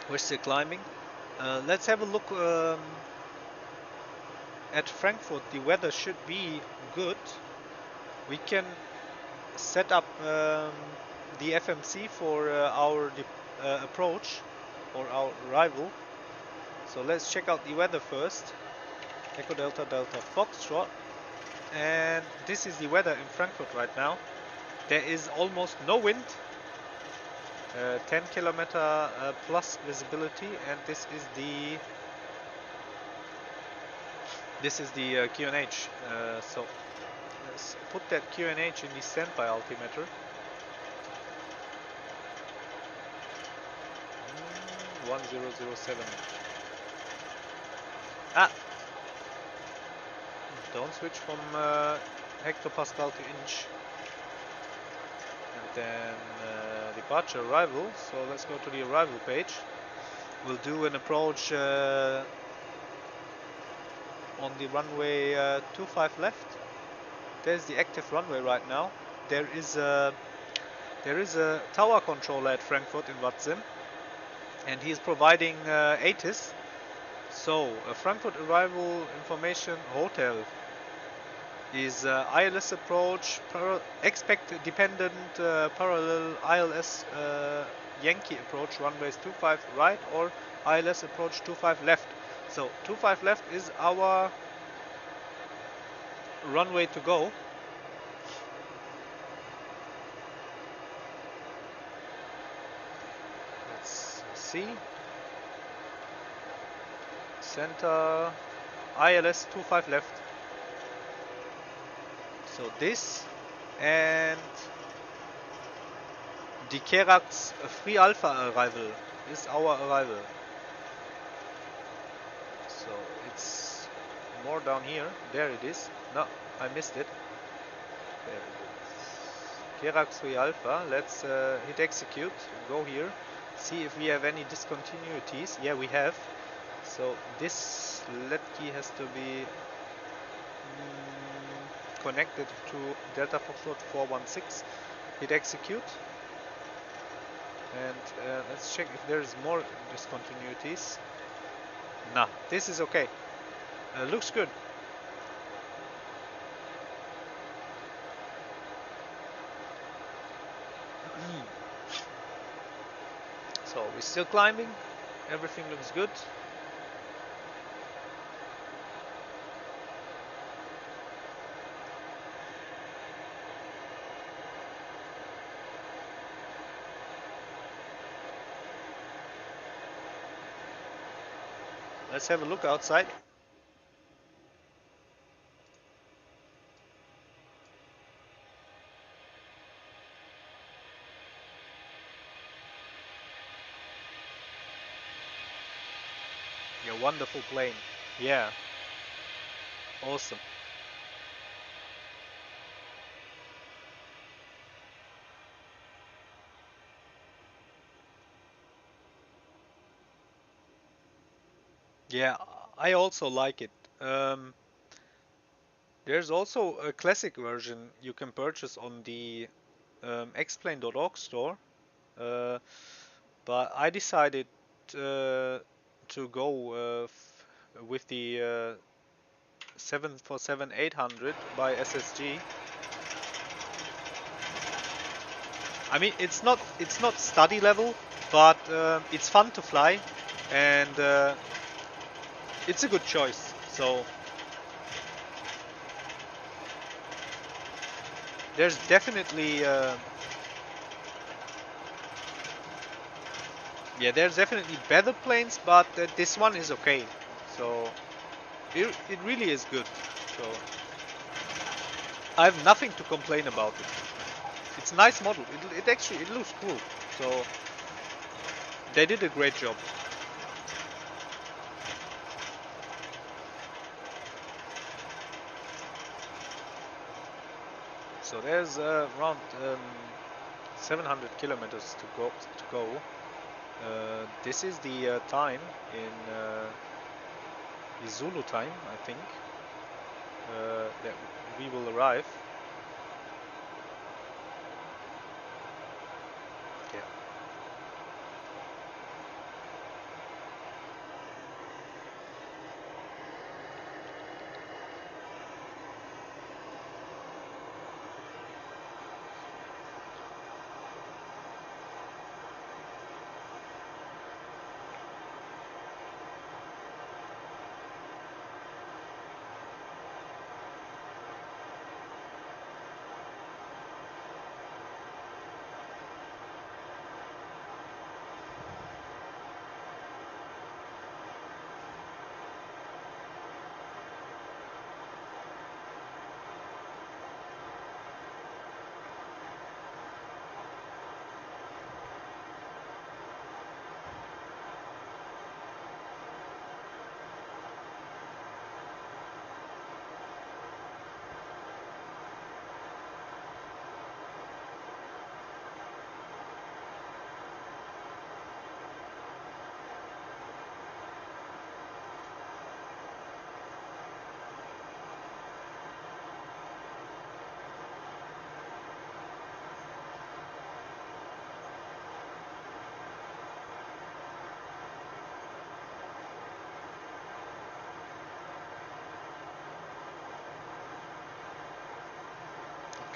We're still climbing. Let's have a look at Frankfurt. The weather should be good. We can set up the FMC for our approach or our arrival. So let's check out the weather first. Echo Delta Delta Foxtrot, and this is the weather in Frankfurt right now. There is almost no wind, 10 kilometer plus visibility, and this is the QNH. So let's put that QNH in the standby altimeter. 1007. Ah! Don't switch from hectopascal to inch. And then departure arrival. So let's go to the arrival page. We'll do an approach on the runway 25 left. There's the active runway right now. There is a tower controller at Frankfurt in Vatsim, and he's providing ATIS. So Frankfurt arrival information hotel is ILS approach, expect dependent parallel ILS Yankee approach runways 25 right or ILS approach 25 left. So 25 left is our runway to go. Let's see. Center ILS 25 left. So this and the Kerax Free Alpha arrival is our arrival. So it's more down here. There it is. No, I missed it. There it is. Kerax Free Alpha. Let's hit execute. Go here. See if we have any discontinuities. Yeah, we have. So this LED key has to be connected to Delta Foxtrot 416. Hit execute. And let's check if there is more discontinuities. Nah, this is okay. Looks good. So we're still climbing. Everything looks good. Let's have a look outside. Your wonderful plane. Yeah. Awesome. Yeah, I also like it. There's also a classic version you can purchase on the XPlane.org store, but I decided to go with the 747-800 by SSG. I mean, it's not study level, but it's fun to fly, and it's a good choice. So there's definitely there's definitely better planes, but this one is okay. So it really is good. So I have nothing to complain about it. It's a nice model. It actually looks cool. So they did a great job. So there's around 700 kilometers to go. This is the time in the Zulu time, I think, that we will arrive. Yeah.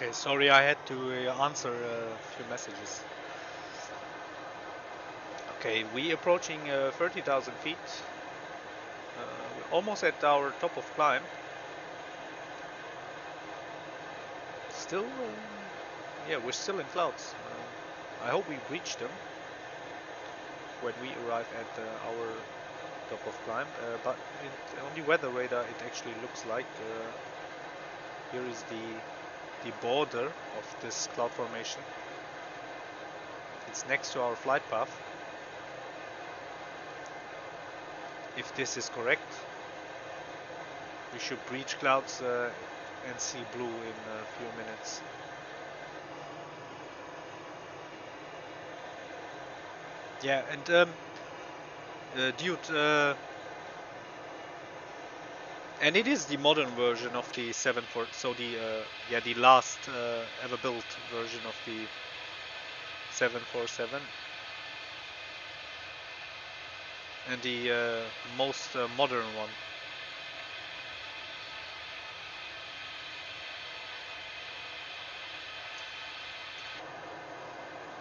Okay, sorry, I had to answer a few messages. Okay, we approaching 30,000 feet. We're almost at our top of climb. Still, yeah, we're still in clouds. I hope we reach them when we arrive at our top of climb. But on the weather radar, it actually looks like here is the border of this cloud formation. It's next to our flight path. If this is correct, we should breach clouds and see blue in a few minutes. Yeah, and dude, and it is the modern version of the 747, so the last ever built version of the 747, and the most modern one.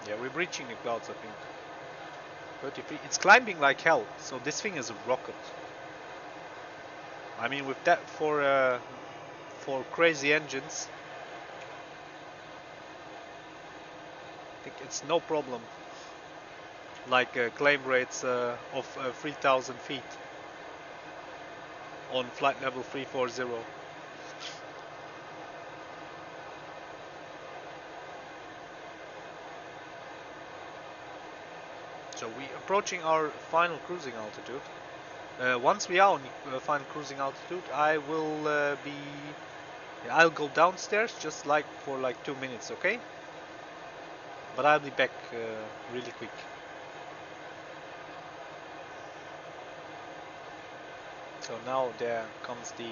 Yeah, we're breaching the clouds, I think. 33. It's climbing like hell, so this thing is a rocket. I mean, with that for crazy engines, I think it's no problem. Like claim rates of 3,000 feet on flight level 340. So we're approaching our final cruising altitude. Once we are on final cruising altitude, I'll go downstairs just like for like 2 minutes, okay? But I'll be back really quick. So now there comes the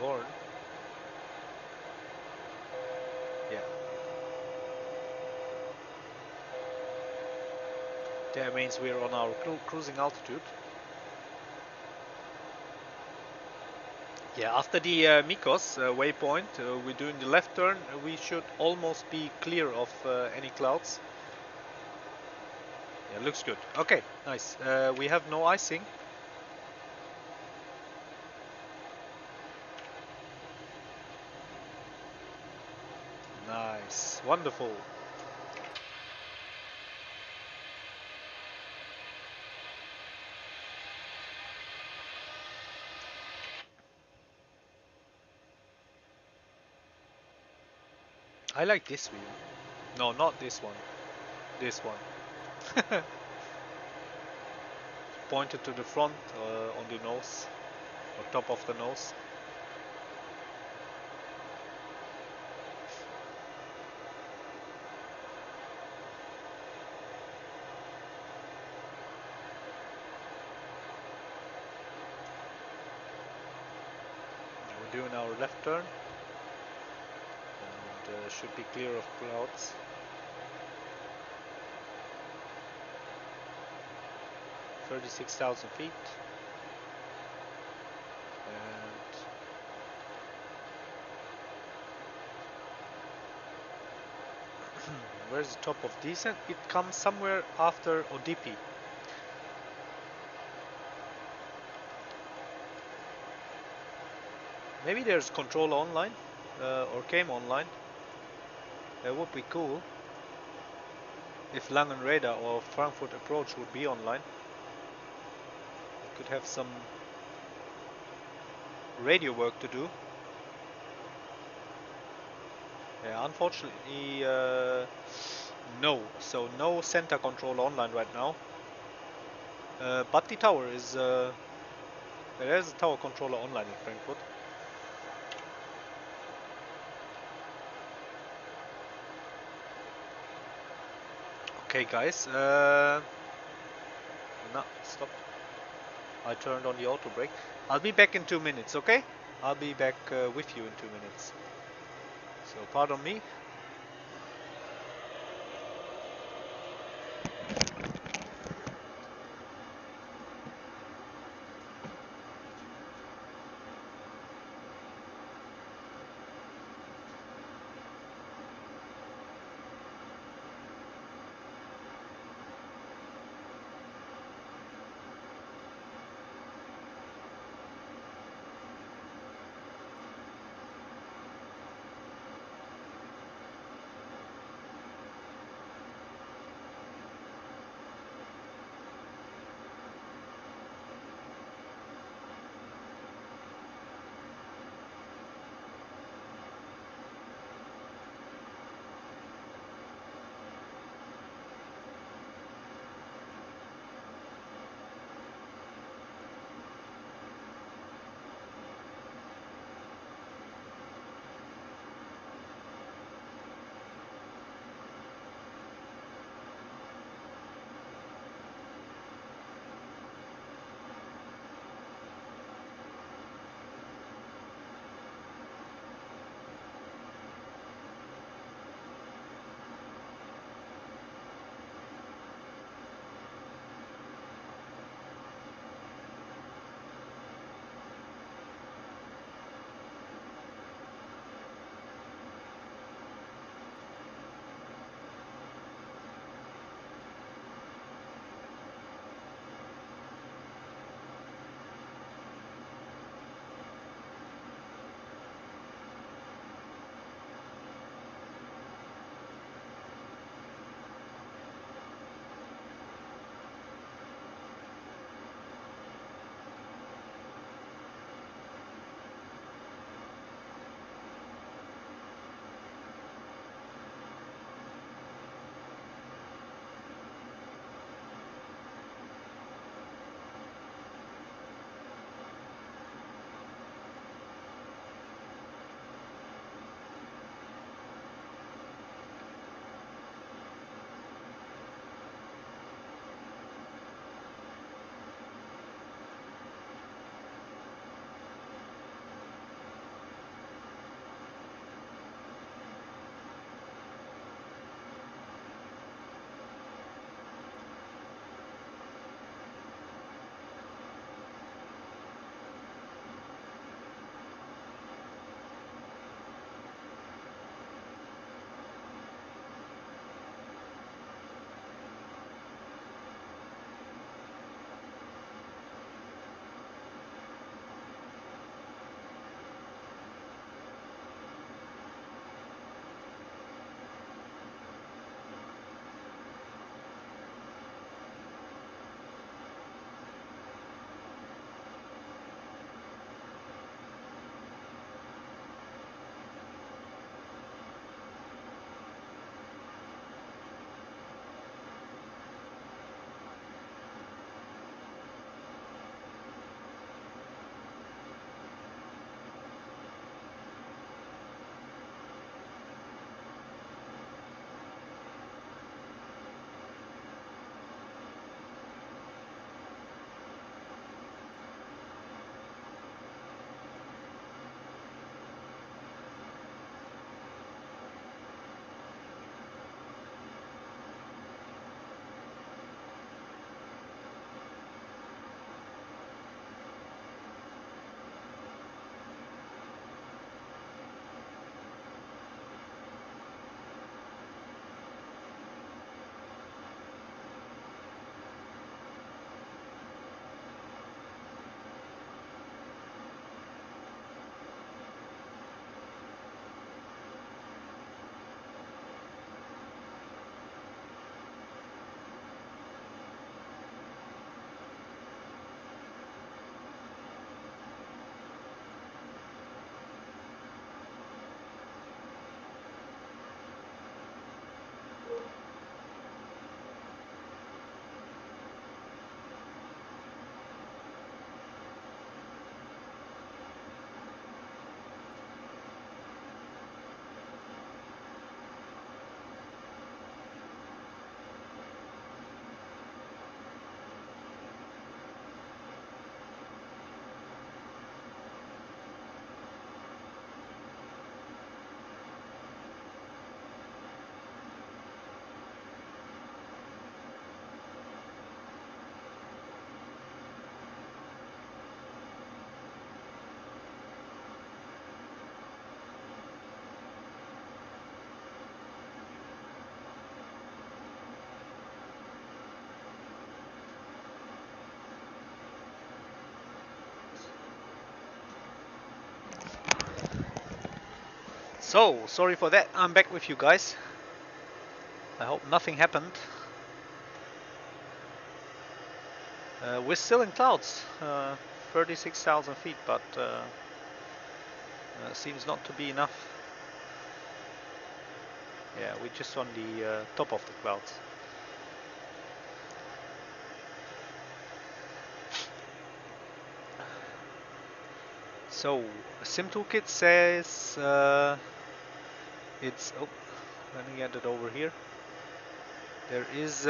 horn. Yeah. That means we're on our cruising altitude. Yeah, after the Mykos waypoint, we're doing the left turn. We should almost be clear of any clouds. Yeah, looks good. Okay, nice. We have no icing. Nice, wonderful. I like this view. No, not this one. This one. Pointed to the front on the nose, or top of the nose. We're doing our left turn and should be clear of clouds. 36,000 feet. And where's the top of descent? It comes somewhere after ODP. Maybe there's control online or came online. That would be cool if Langen radar or Frankfurt approach would be online. We could have some radio work to do. Yeah, unfortunately, no. So no center control online right now. But the tower is. There is a tower controller online in Frankfurt. Okay, guys. No, stop. I turned on the auto brake. I'll be back in 2 minutes, okay? I'll be back with you in 2 minutes. So, pardon me. So, sorry for that, I'm back with you guys. I hope nothing happened. We're still in clouds, 36,000 feet, but seems not to be enough. Yeah, we're just on the top of the clouds. So, Sim Toolkit says it's... Oh, let me get it over here. There is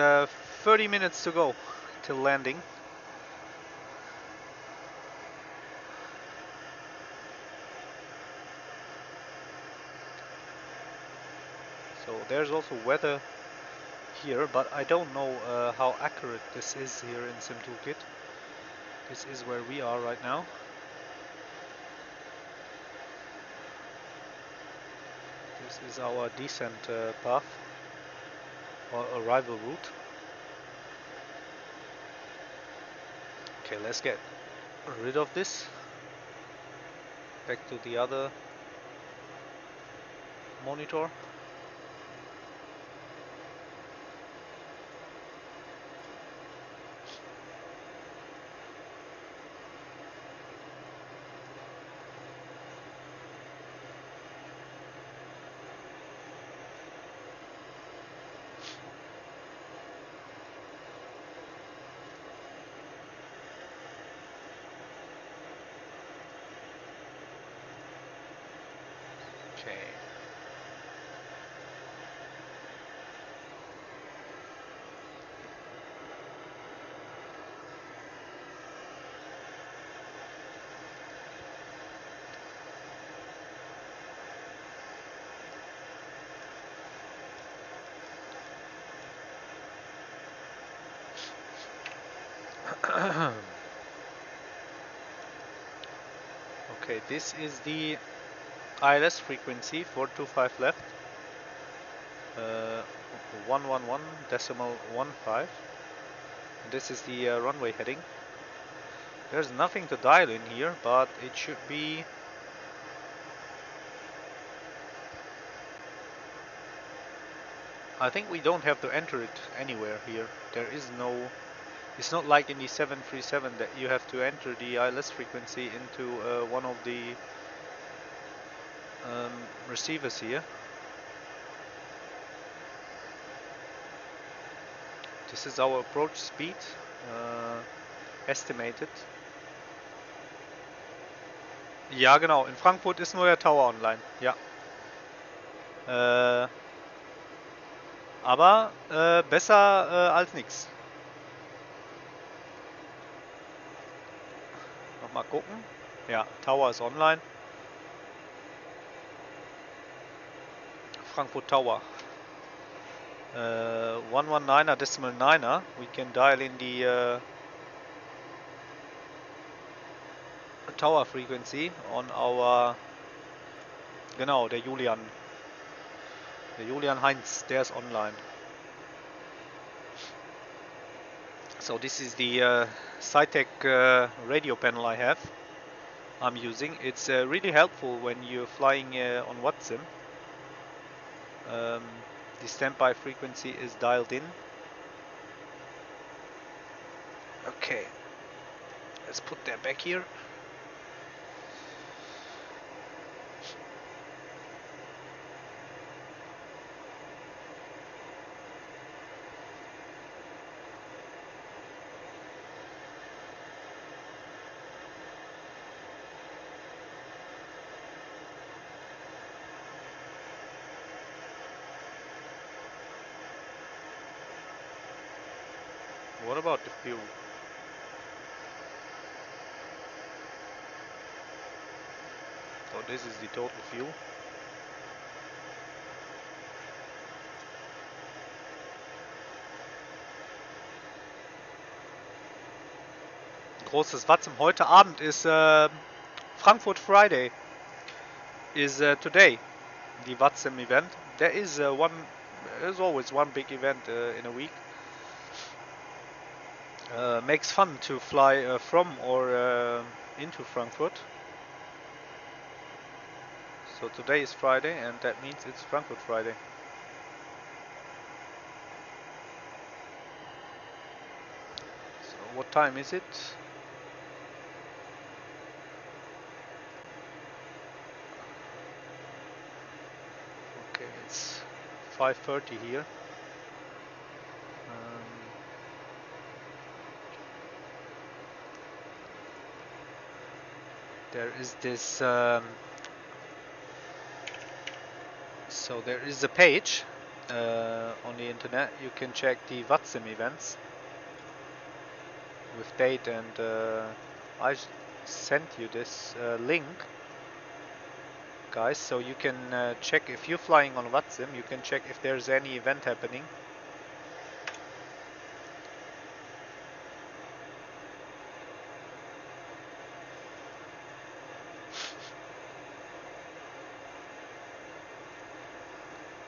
30 minutes to go till landing. So there's also weather here, but I don't know how accurate this is here in Sim Toolkit. This is where we are right now. This is our descent path or arrival route. Okay, let's get rid of this. Back to the other monitor. Okay. Okay, this is the ILS frequency 425 left, 111.15. This is the runway heading. There's nothing to dial in here, but it should be... I think we don't have to enter it anywhere here. There is no... It's not like in the 737 that you have to enter the ILS frequency into one of the receivers here. This is our approach speed, estimated. Ja, genau. In Frankfurt ist nur der Tower online. Ja. Aber besser als nix. Nochmal gucken. Ja, Tower ist online. Frankfurt Tower. 119.9er. We can dial in the tower frequency on our... Genau, der Julian. Der Julian Heinz, der ist online. So this is the Cytec radio panel I'm using. It's really helpful when you're flying on Vatsim. The standby frequency is dialed in. Okay, let's put that back here. What about the fuel? So this is the total fuel. Großes Vatsim. Heute Abend ist Frankfurt Friday. Is today the Vatsim event. There's always one big event in a week. Makes fun to fly from or into Frankfurt. So So today is Friday, and that means it's Frankfurt Friday. So what time is it? Okay, it's 5:30 here. There is this, so there is a page on the internet. You can check the Vatsim events with date, and I sent you this link, guys, so you can check if you're flying on Vatsim. You can check if there's any event happening.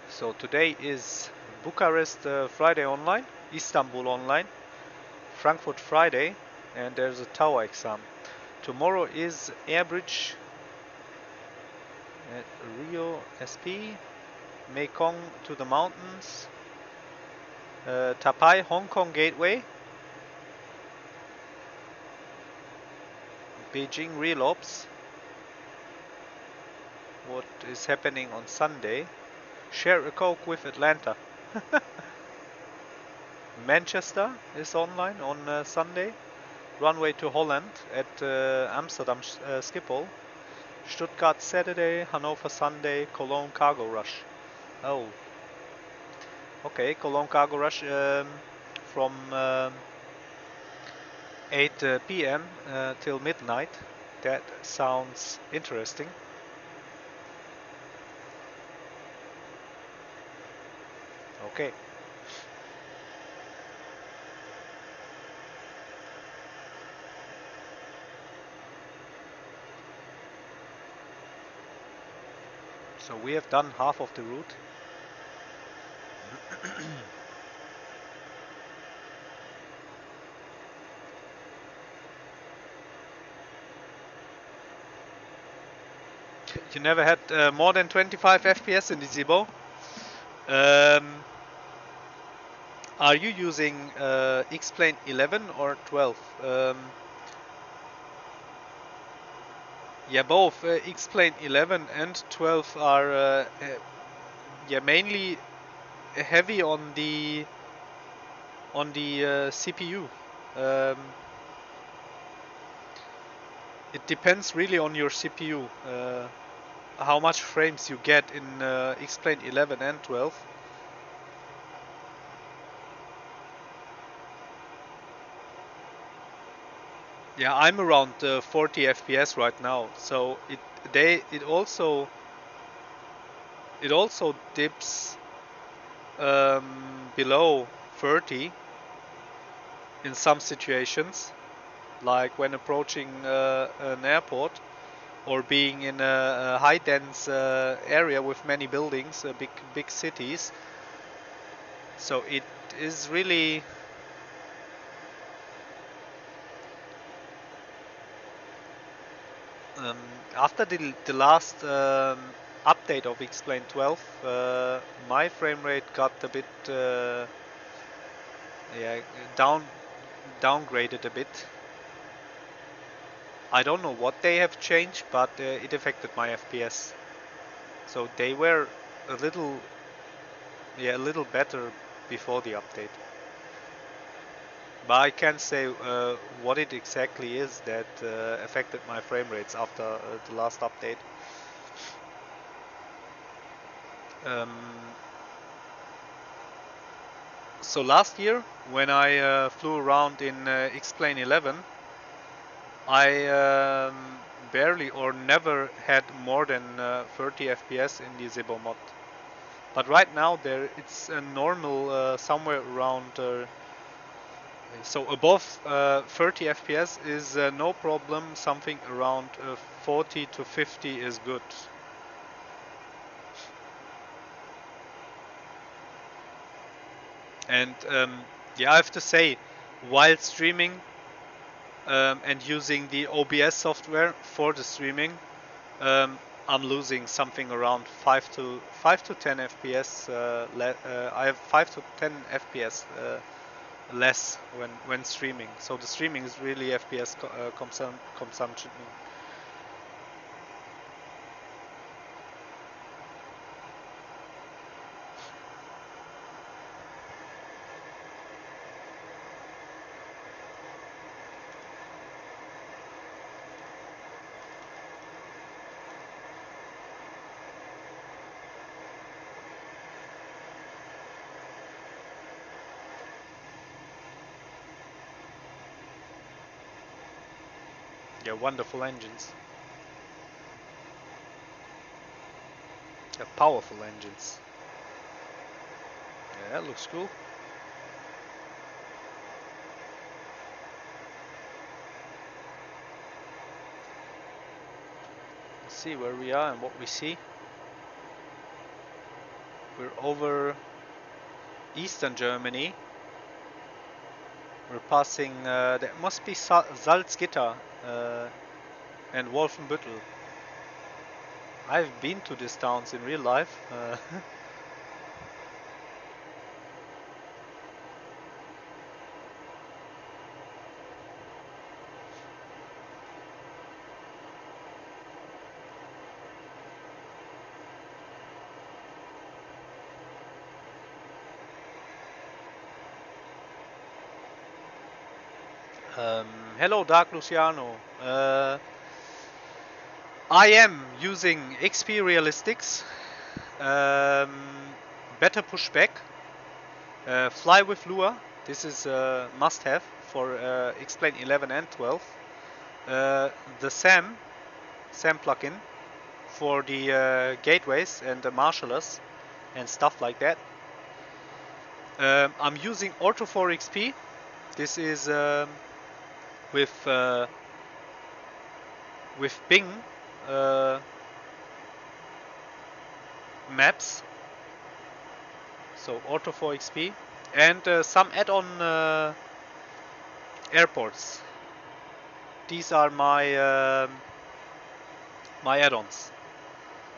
So today is Bucharest Friday online, Istanbul online, Frankfurt Friday, and there's a tower exam. Tomorrow is Airbridge at Rio SP, Mekong to the mountains, Tapai Hong Kong Gateway, Beijing Real Ops. What is happening on Sunday? Share a Coke with Atlanta. Manchester is online on Sunday. Runway to Holland at Amsterdam Schiphol. Stuttgart Saturday, Hanover Sunday, Cologne Cargo Rush. Oh. Okay, Cologne Cargo Rush from 8 p.m. Till midnight. That sounds interesting. Okay. So we have done half of the route. You never had more than 25 FPS in the Zibo? Are you using XPlane 11 or 12? Yeah, both XPlane 11 and 12 are yeah, mainly heavy on the CPU. It depends really on your CPU, how much frames you get in XPlane 11 and 12. Yeah, I'm around 40 FPS right now, so it also dips below 30 in some situations, like when approaching an airport or being in a high dense area with many buildings, big cities. So it is really after the last update of XPlane 12, my frame rate got a bit yeah, downgraded a bit. I don't know what they have changed, but it affected my FPS. So they were a little better before the update. But I can't say what it exactly is that affected my frame rates after the last update. So last year, when I flew around in XPlane 11, I barely or never had more than 30 FPS in the Zibo mod. But right now it's a normal somewhere around so above 30 FPS is no problem. Something around 40 to 50 is good. And yeah, I have to say, while streaming and using the OBS software for the streaming, I'm losing something around 5 to 10 FPS. I have 5 to 10 FPS less when streaming. So the streaming is really FPS consumption. Yeah, wonderful engines. Yeah, powerful engines. Yeah, that looks cool. Let's see where we are and what we see. We're over Eastern Germany. We're passing, there must be Salzgitter and Wolfenbüttel. I've been to these towns in real life. Hello, Dark Luciano. I am using XP Realistics, better pushback, fly with lure. This is a must-have for XPlane 11 and 12. The SAM plugin for the gateways and the marshallers and stuff like that. I'm using Auto 4 XP. This is with Bing maps, so Auto 4 XP, and some add-on airports. These are my my add-ons.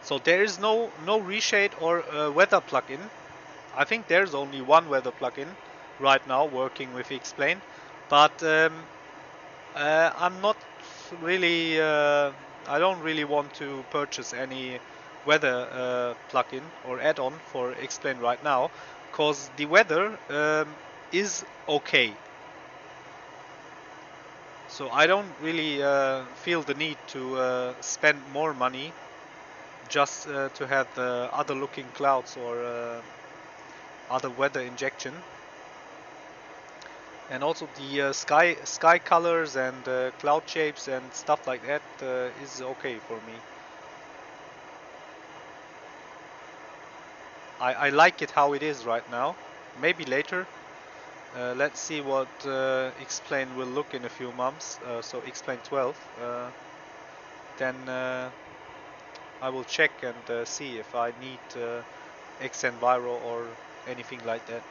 So there is no reshade or weather plugin. I think there's only one weather plugin right now working with XPlane, but I'm not really. I don't really want to purchase any weather plugin or add-on for XPlane right now, because the weather is okay. So I don't really feel the need to spend more money just to have other looking clouds or other weather injection. And also the sky colors and cloud shapes and stuff like that is okay for me. I like it how it is right now. Maybe later. Let's see what XPlane will look in a few months. So XPlane 12. Then I will check and see if I need Xenviro or anything like that.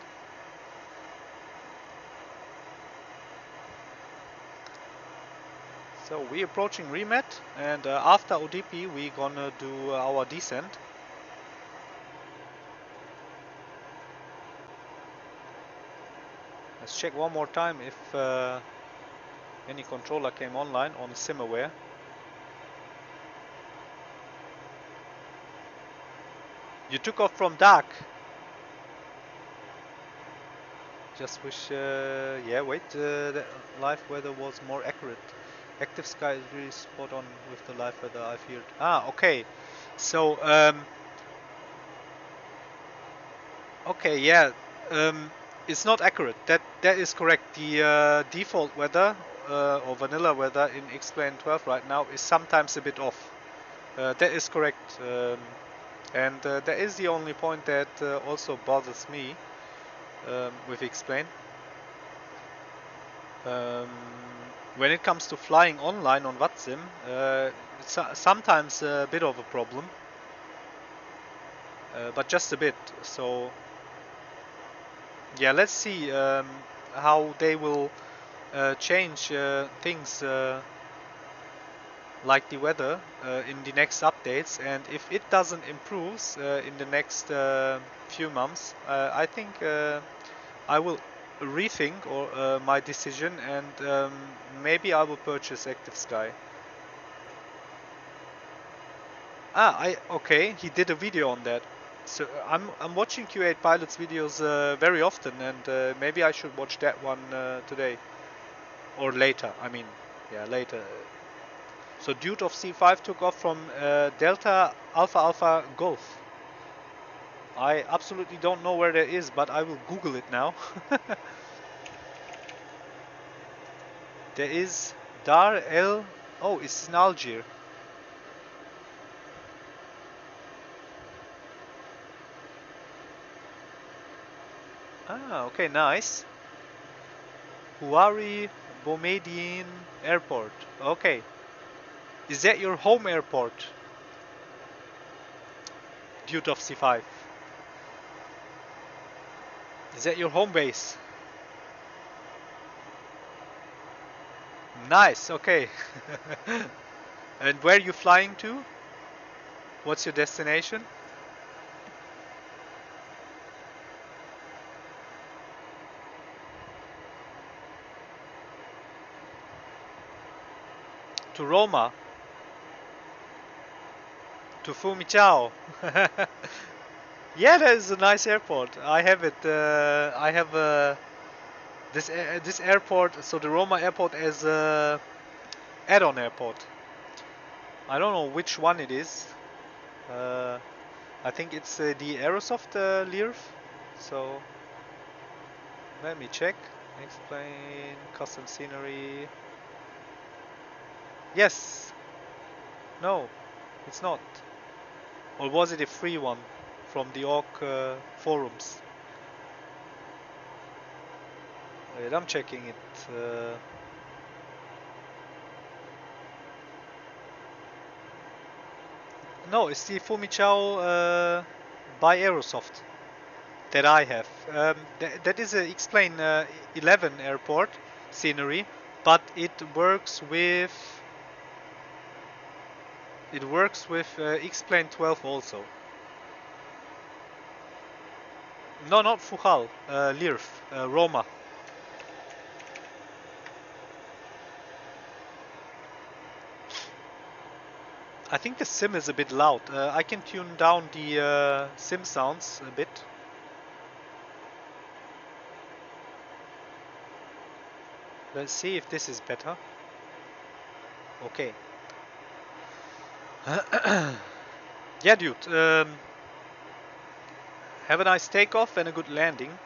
So we're approaching Remet, and after ODP we're gonna do our descent. Let's check one more time if any controller came online on SimAware. You took off from dark. Just wish, yeah, wait, the live weather was more accurate. Active sky is really spot on with the live weather I feared. Ah, okay. So, okay, yeah, it's not accurate. That is correct. The default weather or vanilla weather in XPlane 12 right now is sometimes a bit off. That is correct, and that is the only point that also bothers me with XPlane. When it comes to flying online on Vatsim, it's sometimes a bit of a problem, but just a bit. So yeah, let's see how they will change things like the weather in the next updates, and if it doesn't improve in the next few months, I think I will rethink or my decision, and maybe I will purchase Active Sky. Okay, he did a video on that. So I'm watching Q8 Pilots videos very often, and maybe I should watch that one today or later. I mean, yeah, later. So Dude of C5 took off from Delta Alpha Alpha Golf. I absolutely don't know where that is, but I will Google it now. There is Dar El. Oh, it's in Algiers. Ah, okay, nice. Huari Boumediene Airport. Okay. Is that your home airport? Dude of C5. Is that your home base? Nice, okay. And where are you flying to? What's your destination? To Roma. To Fumichao. Yeah, that is a nice airport. I have it. I have this airport. So the Roma airport is add-on airport. I don't know which one it is. I think it's the Aerosoft Learf. So let me check. XPlane, custom scenery. Yes. No, it's not. Or was it a free one from the org forums? Wait, I'm checking it. No, it's the Fumichao by Aerosoft that I have. That is a XPlane 11 airport scenery, but it works with XPlane 12 also. No, not Fuchal, Learf, Roma. I think the sim is a bit loud. I can tune down the sim sounds a bit. Let's see if this is better. Okay. Yeah, dude. Have a nice takeoff and a good landing.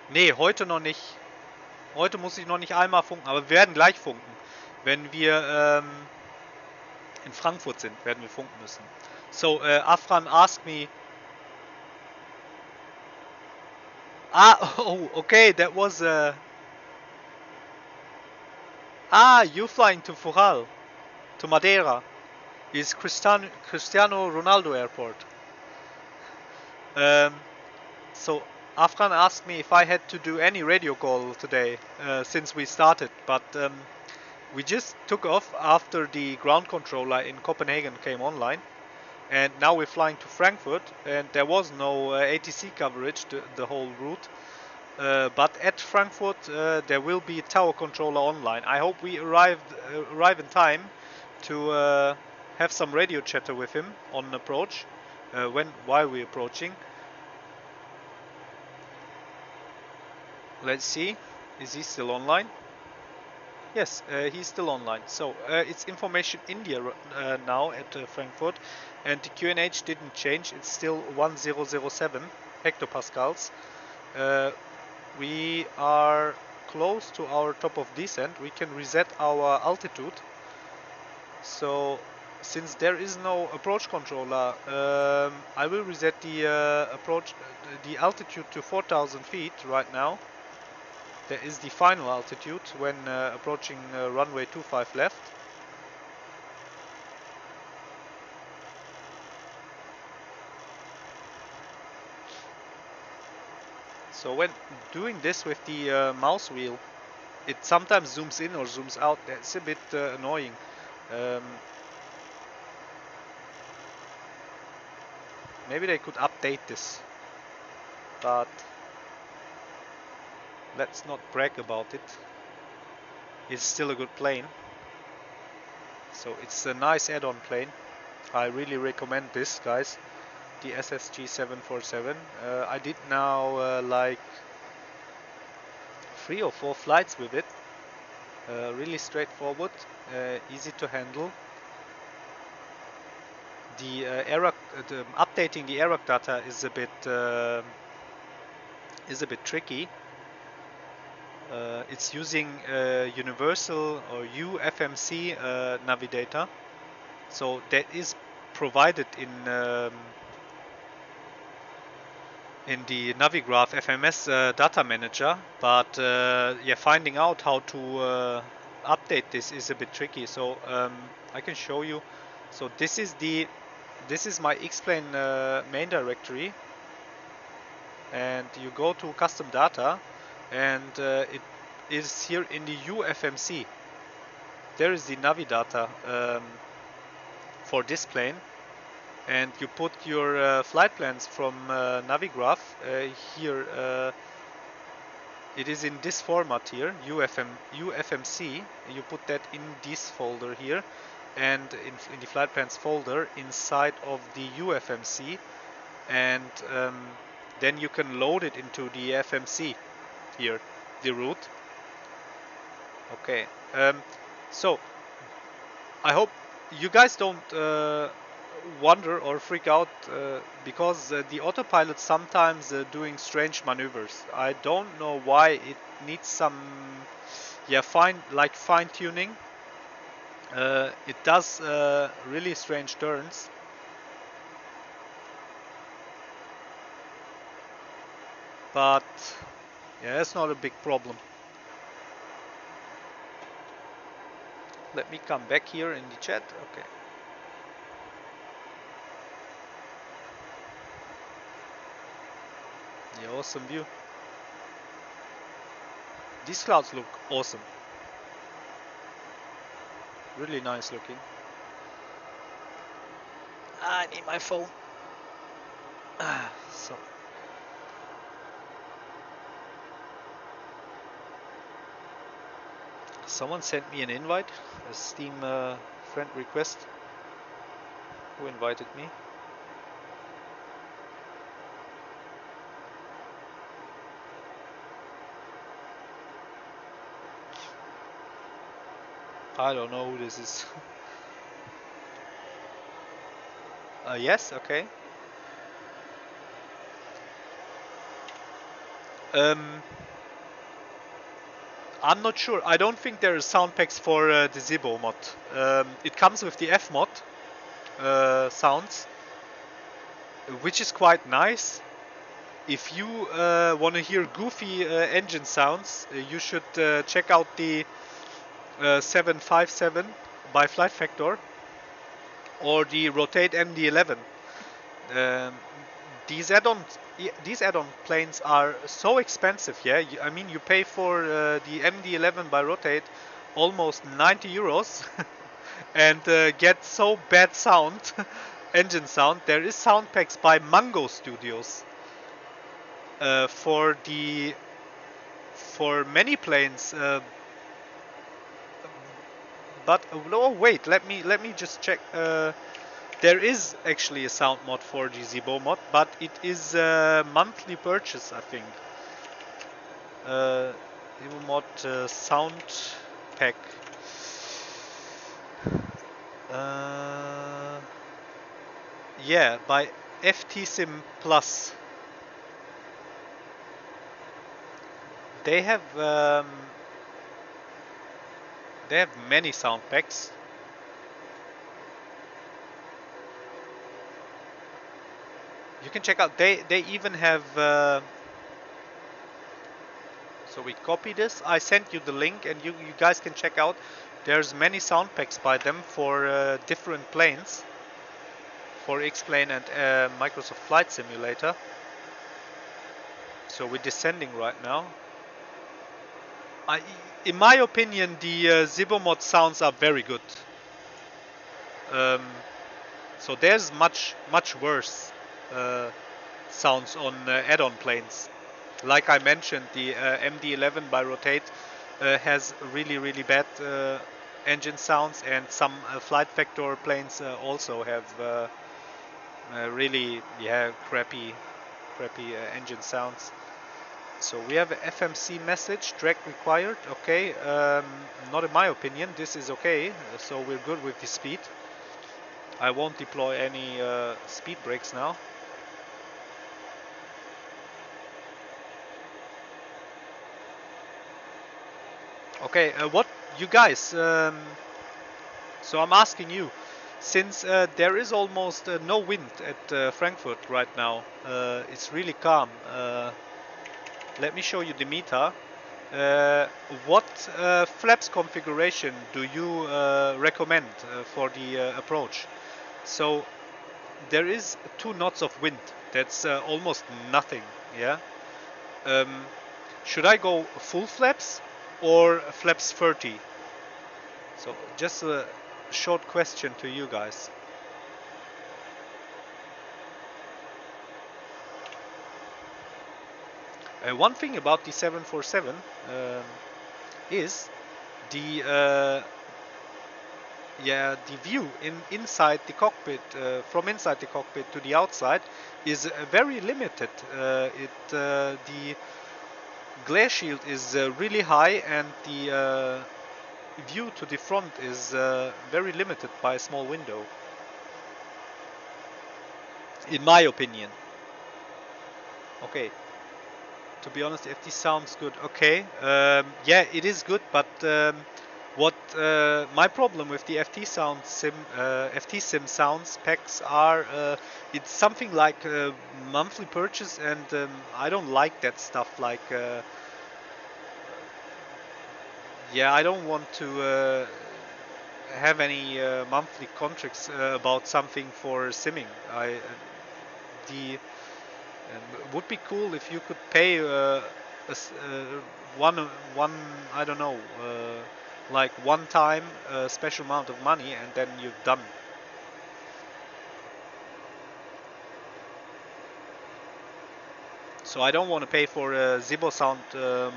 Nee, heute noch nicht. Heute muss ich noch nicht einmal funken, aber wir werden gleich funken. Wenn wir in Frankfurt sind, werden wir funken müssen. So, Afran asked me... Oh, okay, that was... you flying to Fural, to Madeira. It's Cristiano Ronaldo Airport. So Afghan asked me if I had to do any radio call today since we started, but we just took off after the ground controller in Copenhagen came online, and now we're flying to Frankfurt, and there was no ATC coverage the whole route. But at Frankfurt there will be tower controller online. I hope we arrive in time to have some radio chatter with him on approach while we're approaching. Let's see, is he still online? Yes, he's still online. So it's Information India now at Frankfurt, and the QNH didn't change. It's still 1007 hectopascals. We are close to our top of descent. We can reset our altitude. So since there is no approach controller, I will reset the altitude to 4,000 feet right now. There is the final altitude when approaching runway 25 left. So when doing this with the mouse wheel, it sometimes zooms in or zooms out. That's a bit annoying. Maybe they could update this, but let's not brag about it. It's still a good plane. So it's a nice add-on plane. I really recommend this, guys. The SSG 747. I did now like 3 or 4 flights with it. Really straightforward, easy to handle. The updating the AROC data is a bit tricky. It's using universal or UFMC Navidata, so that is provided in the Navigraph FMS data manager, but yeah, finding out how to update this is a bit tricky. So I can show you. So this is my XPlane main directory, and you go to custom data, and it is here in the UFMC. There is the Navidata for this plane, and you put your flight plans from Navigraph here. It is in this format here, UFMC. You put that in this folder here, and in the flight plans folder inside of the UFMC, and then you can load it into the FMC here, the route. Okay, so I hope you guys don't wonder or freak out because the autopilot sometimes doing strange maneuvers. I don't know why. It needs some fine tuning. It does really strange turns. But yeah, it's not a big problem. Let me come back here in the chat. Okay. Yeah, awesome view. These clouds look awesome. Really nice looking. I need my phone. So. Someone sent me an invite, a Steam friend request. Who invited me? I don't know who this is. Yes, okay. I'm not sure. I don't think there are sound packs for the Zibo mod. It comes with the F mod sounds, which is quite nice. If you want to hear goofy engine sounds, you should check out the 757 by Flight Factor or the Rotate MD-11. These add-on planes are so expensive. Yeah, I mean, you pay for the MD-11 by Rotate almost 90 euros and get so bad sound, engine sound. There is sound packs by Mango Studios for many planes. But oh wait, let me just check. There is actually a sound mod for the Zibo mod, but it is a monthly purchase, I think. Zibo mod sound pack. Yeah, by FTSim Plus. They have many sound packs. You can check out. They even have. So we copy this. I sent you the link, and you guys can check out. There's many sound packs by them for different planes, for XPlane and Microsoft Flight Simulator. So we're descending right now. In my opinion, the Zibomod sounds are very good. So there's much worse sounds on add-on planes. Like I mentioned, the MD-11 by Rotate has really bad engine sounds, and some Flight Vector planes also have really crappy engine sounds. So we have a FMC message, drag required. Okay, not in my opinion, this is okay. So we're good with the speed. I won't deploy any speed brakes now. Okay, what you guys? So I'm asking you, since there is almost no wind at Frankfurt right now, it's really calm. Let me show you the meter. What flaps configuration do you recommend for the approach? So there is 2 knots of wind. That's almost nothing. Yeah. Should I go full flaps or flaps 30? So just a short question to you guys. One thing about the 747 is the view inside the cockpit, from inside the cockpit to the outside, is very limited. The glare shield is really high, and the view to the front is very limited by a small window, in my opinion. Okay. To be honest, FT sounds good. Okay, yeah, it is good, but what my problem with the FT sim sounds packs are, it's something like monthly purchase, and I don't like that stuff. Like, yeah, I don't want to have any monthly contracts about something for simming. Would be cool if you could pay one I don't know, like one time a special amount of money, and then you're done. So I don't want to pay for a Zibo sound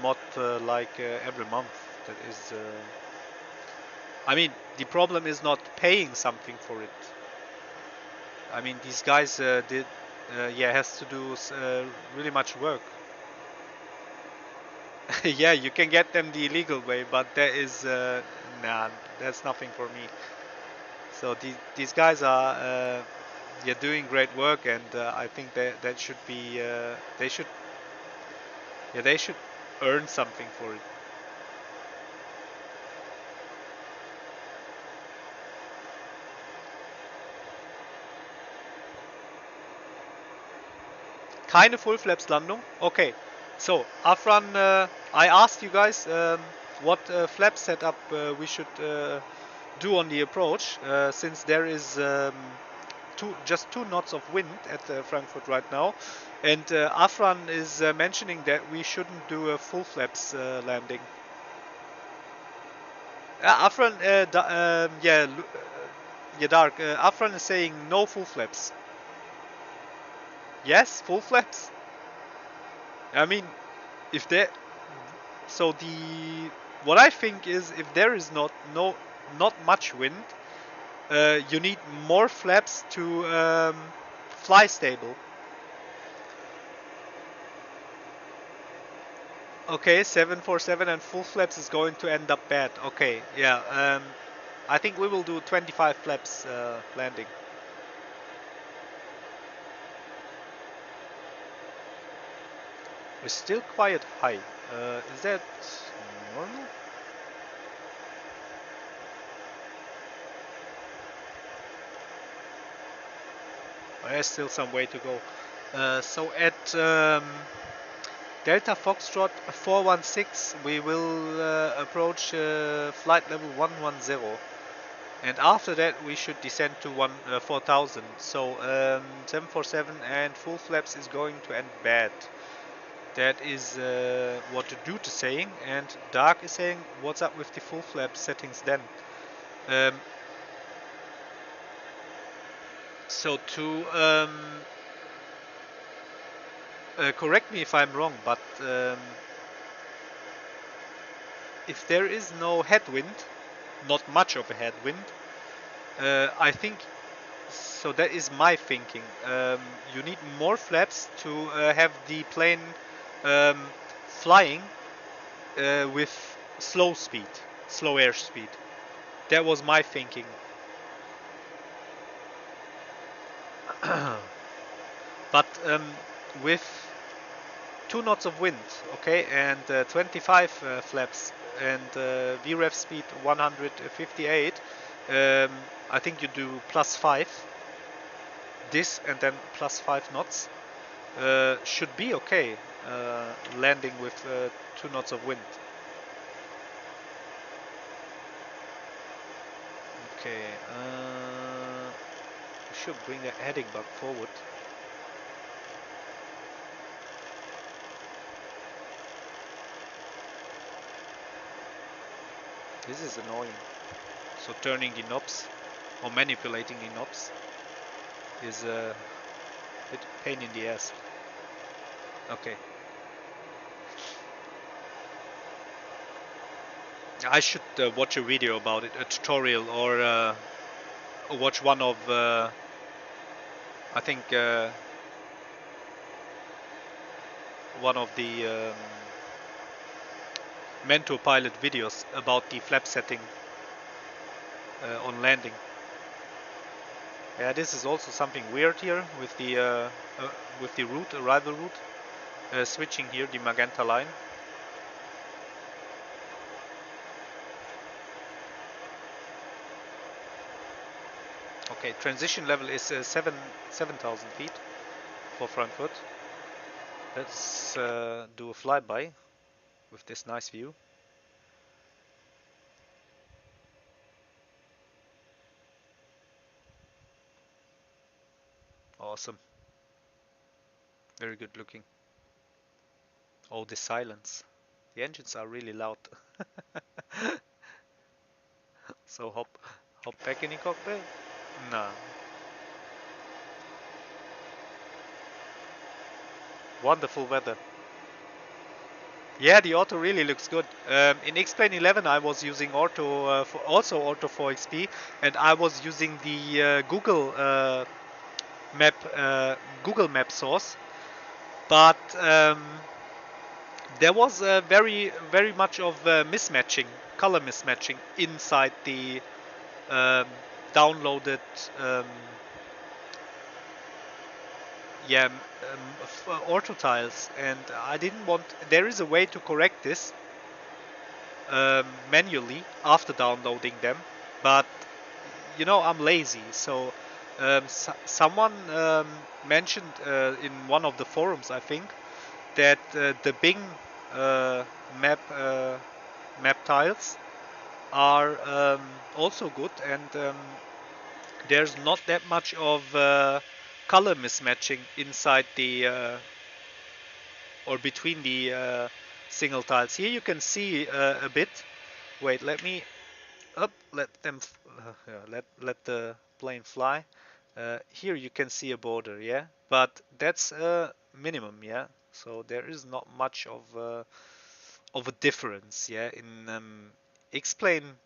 mod like every month. That is, I mean, the problem is not paying something for it. I mean, these guys has to do really much work. Yeah, you can get them the illegal way, but that is nah, that's nothing for me. So these guys are doing great work, and I think that should be they should earn something for it. Keine Full-Flaps-Landung. Okay, so Afran, I asked you guys what flap setup we should do on the approach, since there is just 2 knots of wind at Frankfurt right now, and Afran is mentioning that we shouldn't do a full flaps landing. Afran, Dark. Afran is saying no full flaps. Yes, full flaps. I mean, if there, so what I think is, if there is not much wind, you need more flaps to fly stable. Okay, 747 and full flaps is going to end up bad. Okay, yeah, I think we will do 25 flaps landing. We're still quite high. Is that normal? There's still some way to go. So at Delta Foxtrot 416, we will approach flight level 110, and after that we should descend to 4000. So 747 and full flaps is going to end bad. That is what the dude is saying, and Dark is saying, what's up with the full flap settings then? So to correct me if I'm wrong, but if there is no headwind, not much of a headwind, I think, so that is my thinking, you need more flaps to have the plane flying with slow airspeed. That was my thinking. But with 2 knots of wind, okay, and 25 flaps and VREF speed 158, I think you do +5, this and then +5 knots, should be okay, landing with 2 knots of wind. Okay, we should bring the heading back forward. This is annoying. So turning the knobs or manipulating the knobs is a bit pain in the ass. Okay. I should watch a video about it, a tutorial, or watch one of, I think, one of the mentor pilot videos about the flap setting on landing. Yeah, this is also something weird here with the route, arrival route, switching here the magenta line. Okay, transition level is 7,000 feet for Frankfurt. Let's do a flyby with this nice view. Awesome. Very good looking. Oh, the silence. The engines are really loud. So hop back in the cockpit? Nah. Wonderful weather. Yeah, the auto really looks good. In XPlane 11 I was using auto, also auto for XP, and I was using the Google map source, but there was very much of mismatching, color mismatching inside the downloaded ortho tiles, and I didn't want. There is a way to correct this manually after downloading them, but you know, I'm lazy. So someone mentioned in one of the forums, I think, that the Bing map tiles are also good, and there's not that much of color mismatching inside the or between the single tiles. Here you can see a bit. Wait, let me let the plane fly. Here you can see a border, yeah, but that's minimum, yeah. So there is not much of a difference, yeah. In XPlane,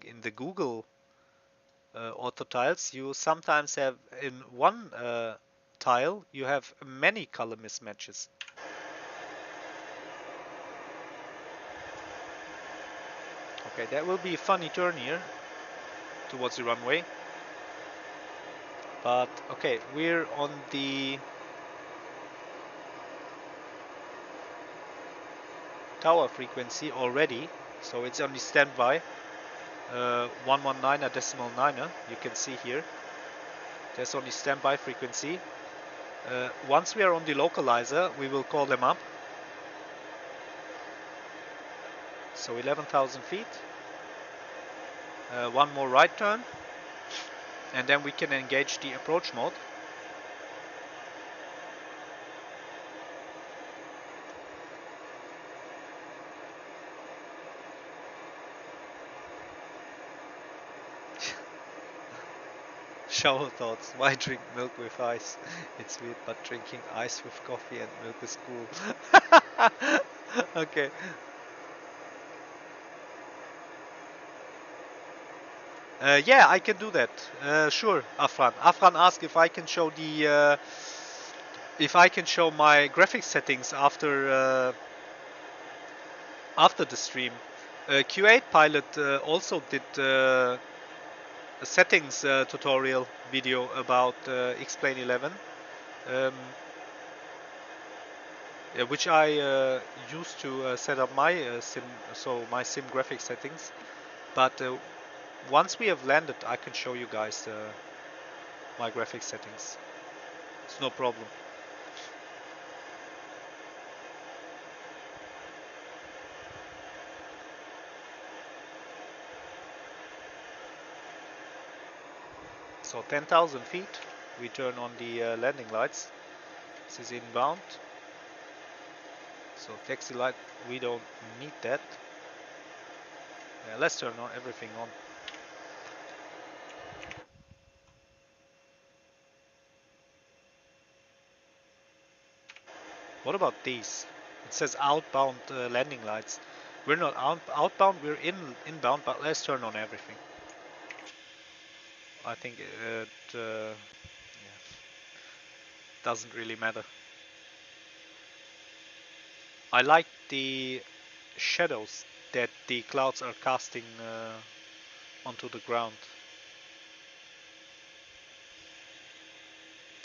in the Google auto tiles, you sometimes have in one tile you have many color mismatches. Okay, that will be a funny turn here towards the runway. But okay, we're on the tower frequency already, so it's on the standby 119.9. You can see here that's on the standby frequency. Once we are on the localizer, we will call them up So 11,000 feet. One more right turn. And then we can engage the approach mode. Shower thoughts. Why drink milk with ice? It's weird, but drinking ice with coffee and milk is cool. Okay. Yeah, I can do that. Sure, Afran. Afran asked if I can show the if I can show my graphics settings after the stream. Q8 Pilot also did a settings tutorial video about XPlane 11, which I used to set up my my sim graphics settings. But once we have landed, I can show you guys my graphics settings. It's no problem. So 10,000 feet, we turn on the landing lights. This is inbound. So taxi light, we don't need that. Yeah, let's turn on everything on. What about these? It says outbound landing lights. We're not outbound, we're inbound, but let's turn on everything. I think it yeah, doesn't really matter. I like the shadows that the clouds are casting onto the ground.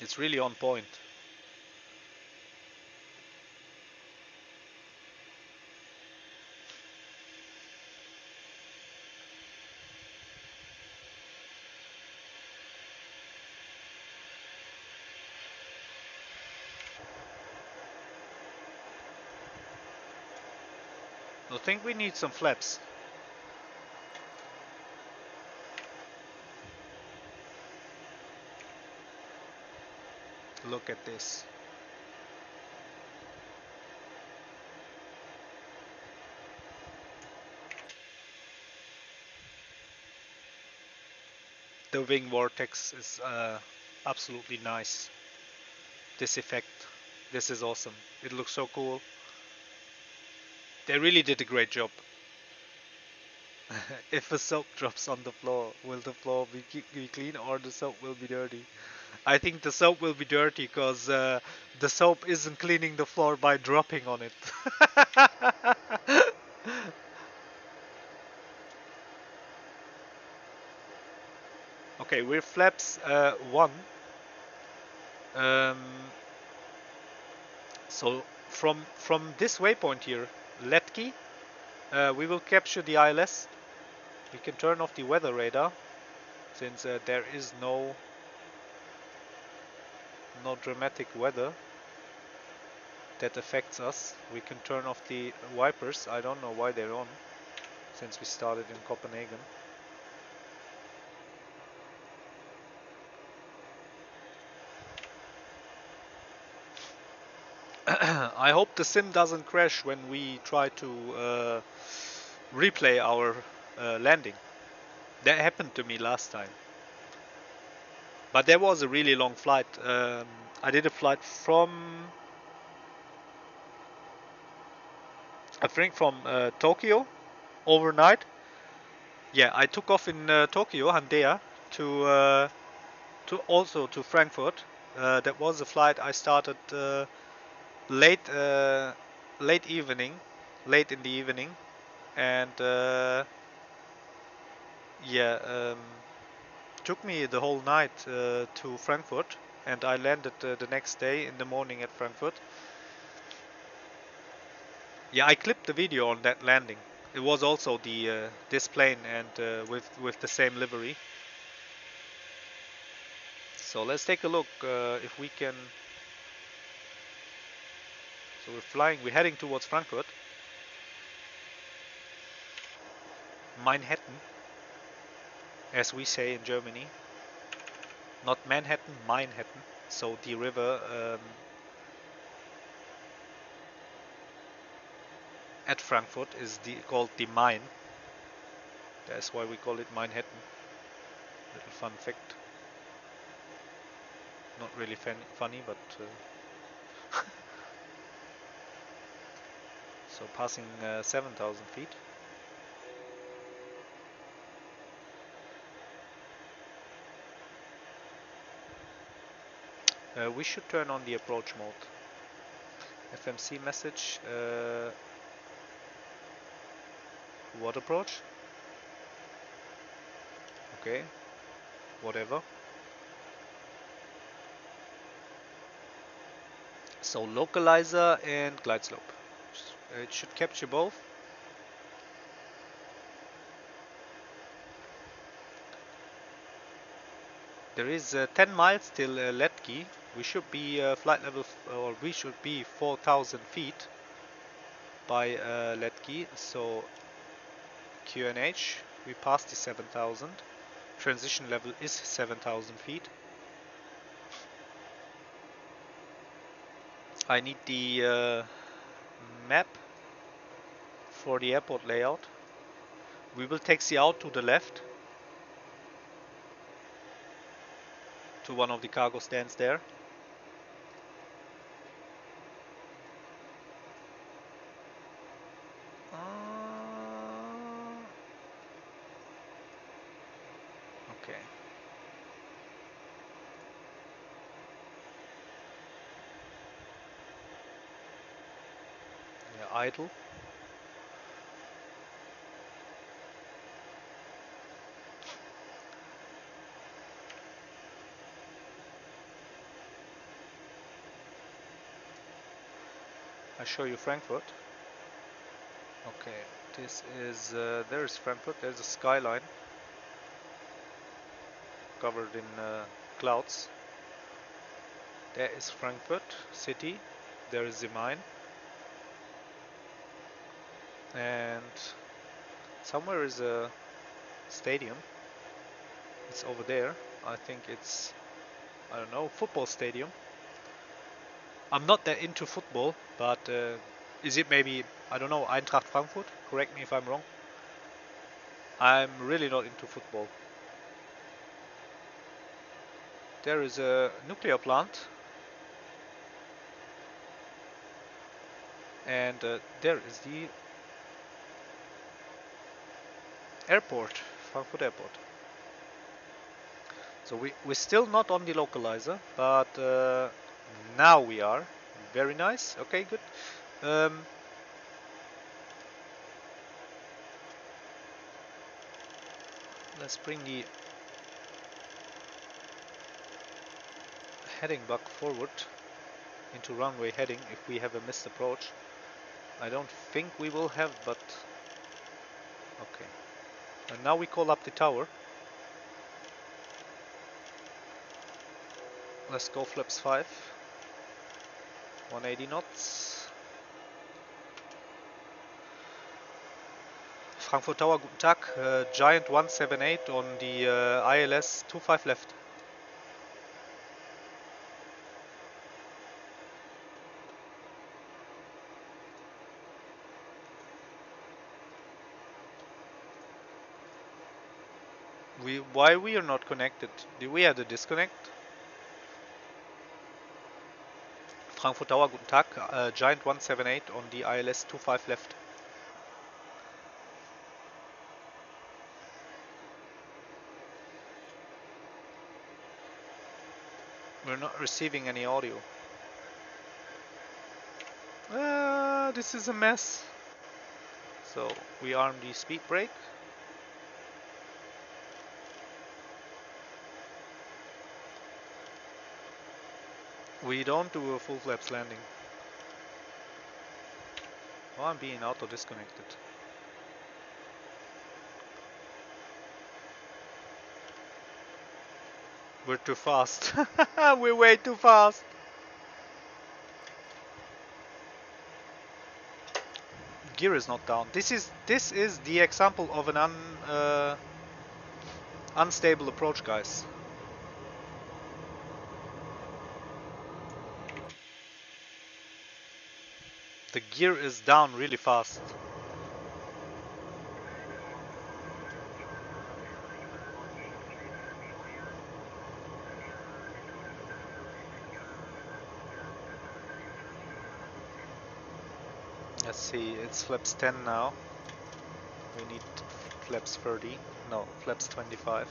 It's really on point. I think we need some flaps. Look at this. The wing vortex is absolutely nice. This effect, this is awesome. It looks so cool. They really did a great job. If a soap drops on the floor, will the floor be clean or the soap will be dirty? I think the soap will be dirty because the soap isn't cleaning the floor by dropping on it. Okay, we're flaps 1. So from this waypoint here, Letki, we will capture the ILS. We can turn off the weather radar since there is no dramatic weather that affects us. We can turn off the wipers. I don't know why they're on since we started in Copenhagen. I hope the sim doesn't crash when we try to replay our landing. That happened to me last time. But there was a really long flight. I did a flight from, I think from Tokyo overnight. Yeah, I took off in Tokyo, Haneda, to also to Frankfurt. That was a flight I started late in the evening, and yeah, took me the whole night to Frankfurt, and I landed the next day in the morning at Frankfurt. Yeah, I clipped the video on that landing. It was also the this plane and with the same livery. So let's take a look if we can. So we're flying. We're heading towards Frankfurt. Manhattan, as we say in Germany. Not Manhattan, Manhattan. So the river at Frankfurt is called the Main. That's why we call it Manhattan. Little fun fact. Not really funny, but so passing 7,000 feet. We should turn on the approach mode. FMC message. What approach? Okay. Whatever. So localizer and glide slope. It should capture both. There is 10 miles till Letki. We should be flight level, or we should be 4,000 feet by Letki. So QNH, we passed the 7,000. Transition level is 7,000 feet. I need the map for the airport layout. We will taxi out to the left to one of the cargo stands there. Okay. Yeah, idle. I show you Frankfurt. Okay, this is there is Frankfurt. There's a skyline covered in clouds. There is Frankfurt city. There is the mine, and somewhere is a stadium. It's over there. I think it's, I don't know, football stadium. I'm not that into football, but is it maybe, I don't know, Eintracht Frankfurt? Correct me if I'm wrong. I'm really not into football. There is a nuclear plant. And there is the airport, Frankfurt Airport. So we're still not on the localizer, but now we are. Very nice. Okay, good. Let's bring the heading back forward into runway heading if we have a missed approach. I don't think we will have, but okay. And now we call up the tower. Let's go flaps 5. 180 knots. Frankfurt Tower, guten Tag. Giant 178 on the ILS 25 left. Why we are not connected? Did we have a disconnect? Frankfurt Tower, guten Tag. Giant 178 on the ILS 25 left. We're not receiving any audio. This is a mess. So we arm the speed brake. We don't do a full flaps landing. Oh, I'm being auto disconnected. We're too fast. We're way too fast. gear is not down. This is the example of an unstable approach, guys. The gear is down really fast. Let's see, it's flaps 10 now. We need flaps 30. No, flaps 25.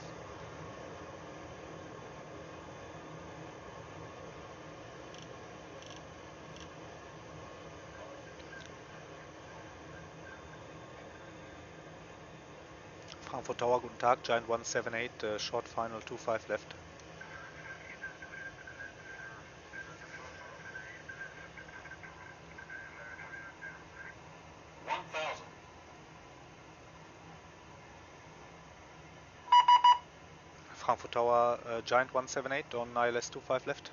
Frankfurt Tower, guten Tag, Giant 178, short final 25 left. Frankfurt Tower, Giant 178 on ILS 25 left.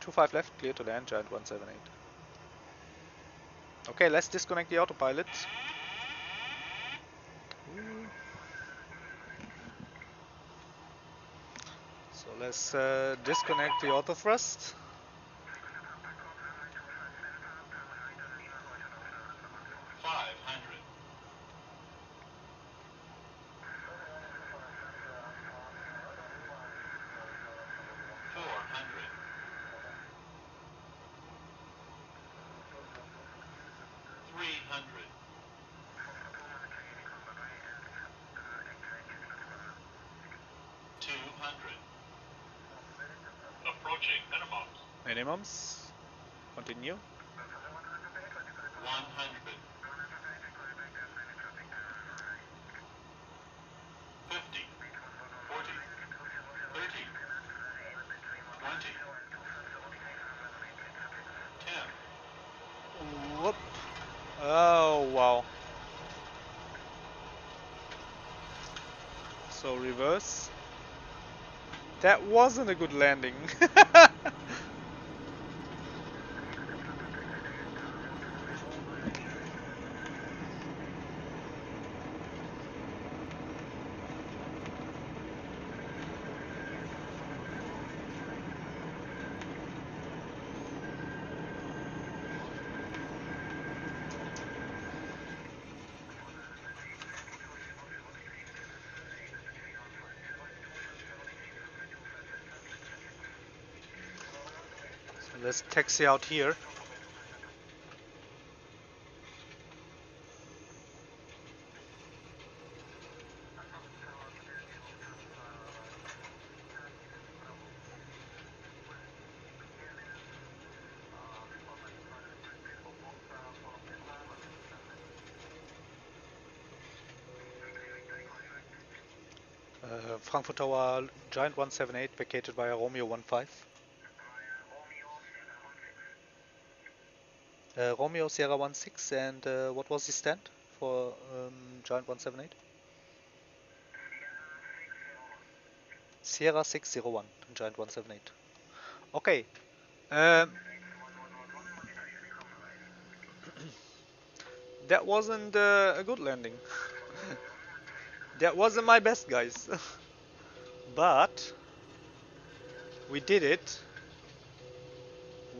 Five left, clear to land, Giant 178. Okay, let's disconnect the autopilot. So let's disconnect the auto thrust. Approaching minimums. Minimums. Continue. 100. 50. 40. 30. 20. 10. Whoop. Oh, wow. So reverse. That wasn't a good landing. Let's taxi out here. Frankfurt Tower, Giant 178, vacated via Romeo 15. Romeo Sierra 16, and what was the stand for Giant 178? Sierra 601, Giant 178. Okay. That wasn't a good landing. That wasn't my best, guys. But we did it.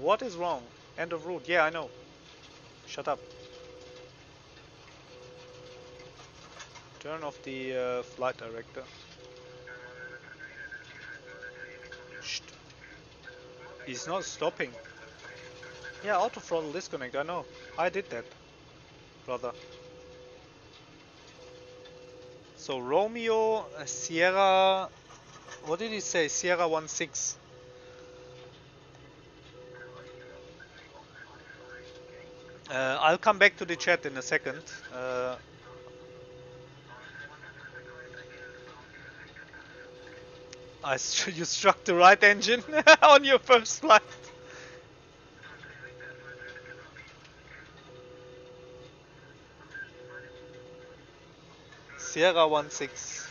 What is wrong? End of route. Yeah, I know. Shut up. Turn off the flight director. Shh. He's not stopping. Yeah, auto throttle disconnect. I know. I did that, brother. So Romeo Sierra. What did he say? Sierra 16. I'll come back to the chat in a second. You struck the right engine on your first flight. Sierra 16.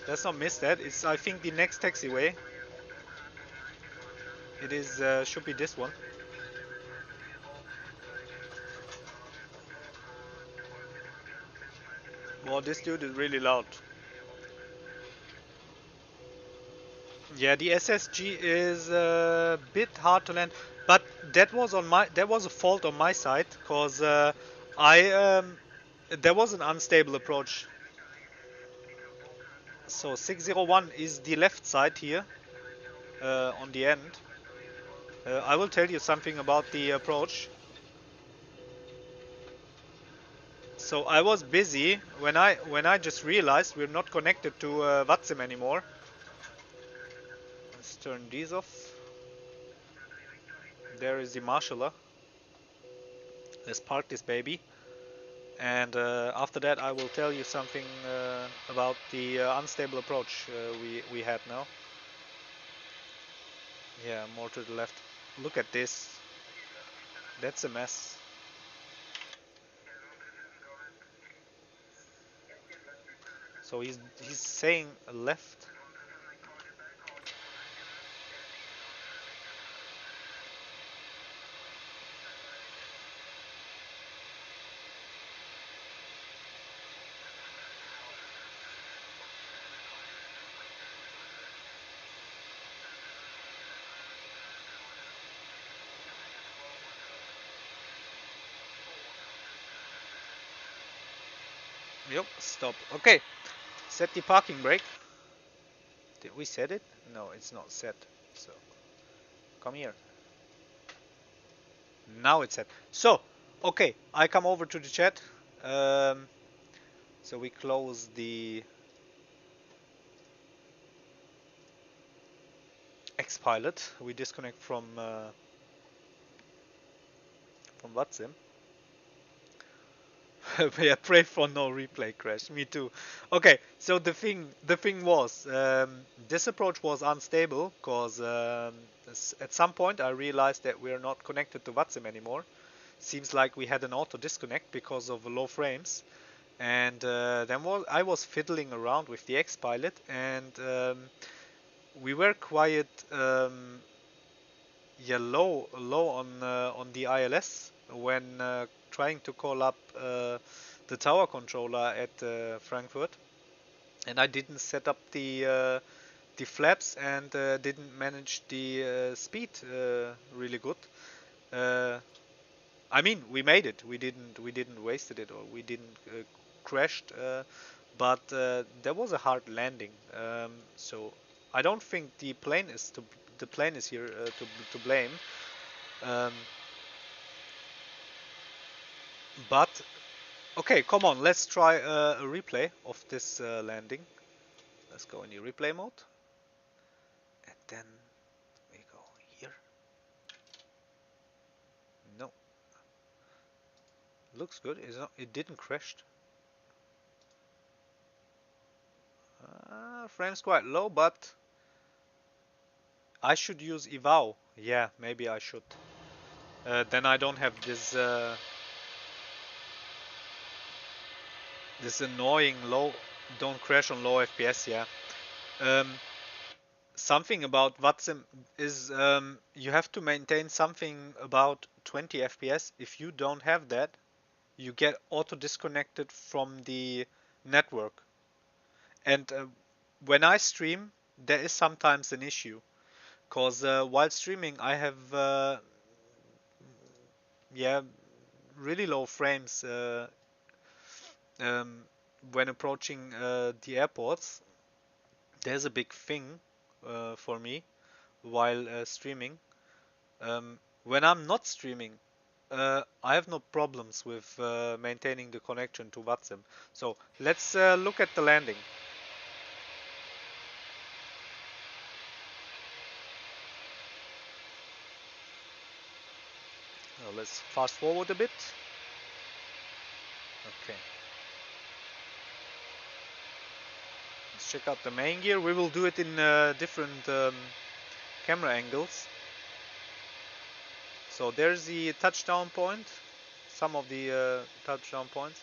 Let's not miss that. It's, I think, the next taxiway. It is should be this one. Well, this dude is really loud. Yeah, the SSG is a bit hard to land, but that was a fault on my side, cause I there was an unstable approach. So 601 is the left side here on the end. I will tell you something about the approach. So I was busy when I just realized we're not connected to Vatsim anymore. Let's turn these off. There is the marshaller. Let's park this baby. And after that, I will tell you something about the unstable approach we had now. Yeah, more to the left. Look at this. That's a mess. So he's saying left. Yep, stop. Okay, set the parking brake. Did we set it? No, it's not set. So come here. Now it's set. So, okay, I come over to the chat. So we close the XPilot. We disconnect from Vatsim. Yeah, pray for no replay crash. Me too. Okay, so the thing was this approach was unstable because at some point I realized that we're not connected to Vatsim anymore. Seems like we had an auto disconnect because of low frames, and then I was fiddling around with the XPilot, and we were quite yeah low on the ILS when trying to call up the tower controller at Frankfurt, and I didn't set up the flaps and didn't manage the speed really good. I mean, we made it. We didn't wasted it, or we didn't crashed, but there was a hard landing. So I don't think the plane is here to blame. Um, but okay, come on, let's try a replay of this landing. Let's go in the replay mode, and then we go here. No, looks good. It didn't crash. Frames quite low, but I should use eval. Yeah, maybe I should. Then I don't have this annoying low. Don't crash on low FPS. Yeah. Um, Something about Vatsim is you have to maintain something about 20 FPS. If you don't have that, you get auto disconnected from the network. And when I stream, there is sometimes an issue, because while streaming, I have yeah really low frames um, when approaching the airports. There's a big thing for me while streaming. When I'm not streaming, I have no problems with maintaining the connection to Vatsim. So let's look at the landing. Let's fast forward a bit. Okay. Let's check out the main gear. We will do it in different camera angles. So there's the touchdown point, some of the touchdown points.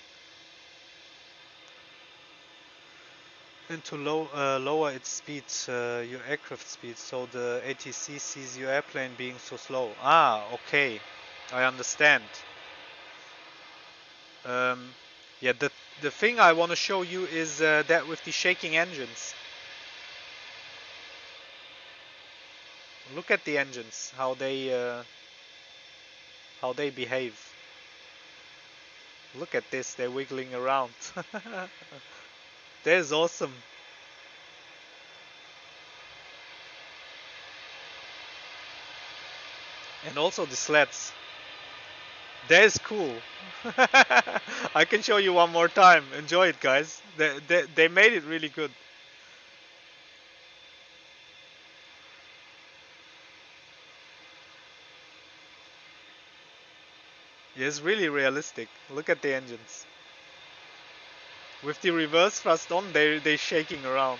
into lower its speed, your aircraft speed, so the ATC sees your airplane being so slow. Ah, okay, I understand. Yeah, the thing I want to show you is that with the shaking engines. Look at the engines, how they behave. Look at this, they're wiggling around. That is awesome. And also the sleds. That is cool. I can show you one more time. Enjoy it, guys. They made it really good. Yeah, it's really realistic. Look at the engines. With the reverse thrust on, they're shaking around.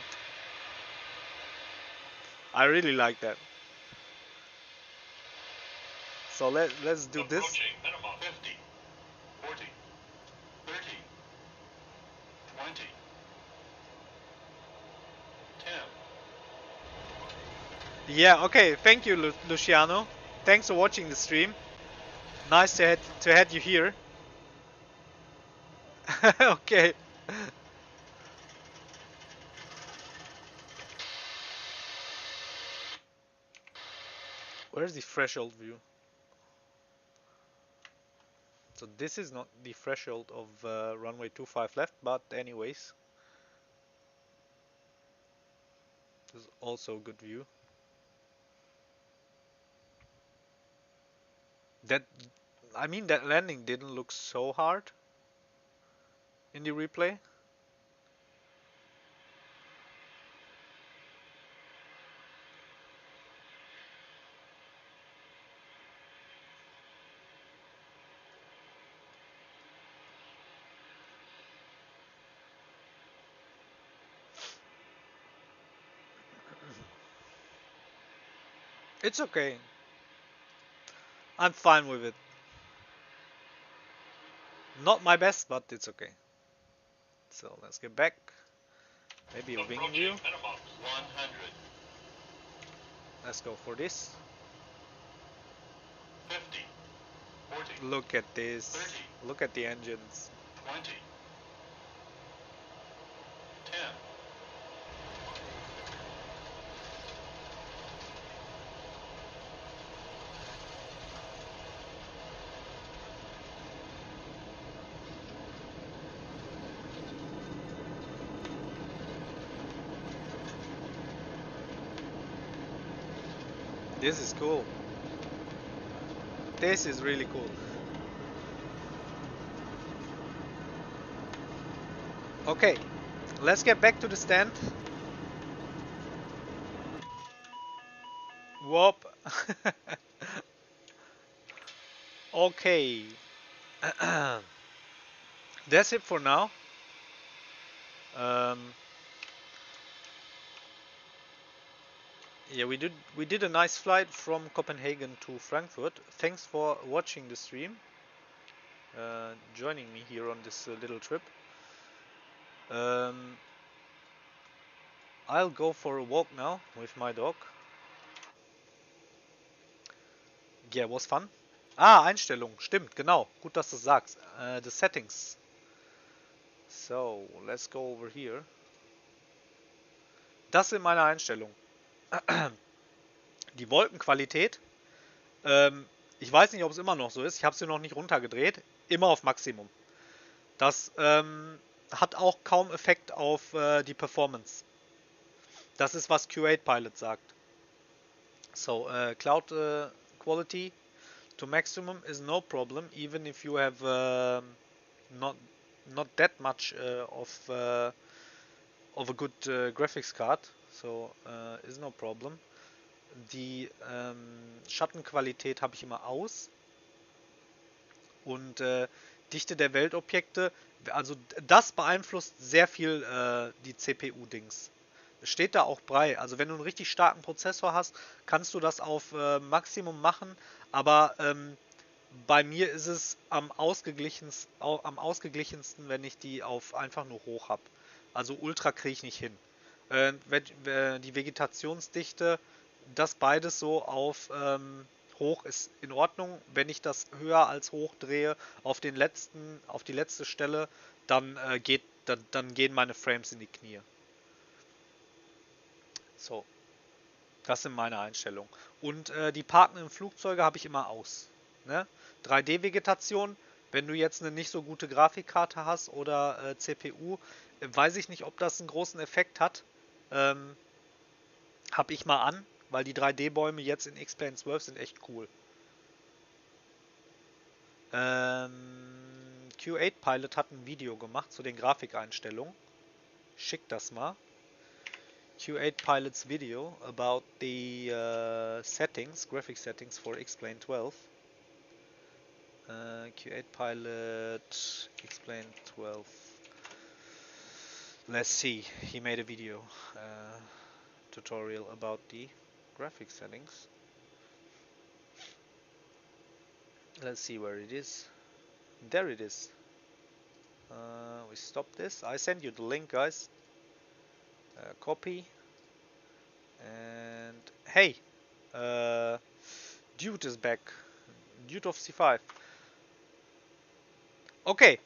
I really like that. So let's do this. Approaching minimum 50, 40, 30, 20, 10. Yeah, okay. Thank you, Luciano. Thanks for watching the stream. Nice to have you here. Okay. Where's the threshold view? So this is not the threshold of runway 25 left, but anyways, this is also a good view. That, I mean, that landing didn't look so hard in the replay. It's okay. I'm fine with it. Not my best, but it's okay. So let's get back. Maybe a wing view. Minimum 100. Let's go for this. 50, 40, Look at this. 30. Look at the engines. 20, 10. This is cool. This is really cool. Okay, let's get back to the stand. Whoop. Okay. That's it for now. Yeah, we did a nice flight from Copenhagen to Frankfurt. Thanks for watching the stream, joining me here on this little trip. I'll go for a walk now with my dog. Yeah, was fun. Ah, Einstellungen, stimmt, genau. Gut, dass du sagst. The settings. So, let's go over here. Das sind meine Einstellungen. Die Wolkenqualität. Ich weiß nicht, ob es immer noch so ist. Ich habe sie noch nicht runtergedreht. Immer auf Maximum. Das hat auch kaum Effekt auf die Performance. Das ist, was Q8 Pilot sagt. So, cloud quality to maximum is no problem, even if you have not that much of a good graphics card. So, is no problem. Die Schattenqualität habe ich immer aus. Und Dichte der Weltobjekte, also das beeinflusst sehr viel die CPU-Dings. Steht da auch bei. Also wenn du einen richtig starken Prozessor hast, kannst du das auf Maximum machen. Aber bei mir ist es am ausgeglichensten, wenn ich die auf einfach nur hoch habe. Also Ultra kriege ich nicht hin. Die Vegetationsdichte, das beides so auf hoch ist in Ordnung. Wenn ich das höher als hoch drehe auf die letzte Stelle, dann gehen meine Frames in die Knie. So, das sind meine Einstellungen. Und die parkenden Flugzeuge habe ich immer aus. Ne? 3D-Vegetation, wenn du jetzt eine nicht so gute Grafikkarte hast oder CPU, weiß ich nicht, ob das einen großen Effekt hat. Habe ich mal an, weil die 3D-Bäume jetzt in XPlane 12 sind echt cool. Q8 Pilot hat ein Video gemacht zu den Grafikeinstellungen. Schick das mal. Q8 Pilot's video about the graphic settings for XPlane 12. Q8 Pilot, XPlane 12. Let's see, he made a video tutorial about the graphic settings. Let's see where it is. There it is. We stop this. I send you the link, guys. Copy. And hey, Dude is back. Dude of C5. Okay,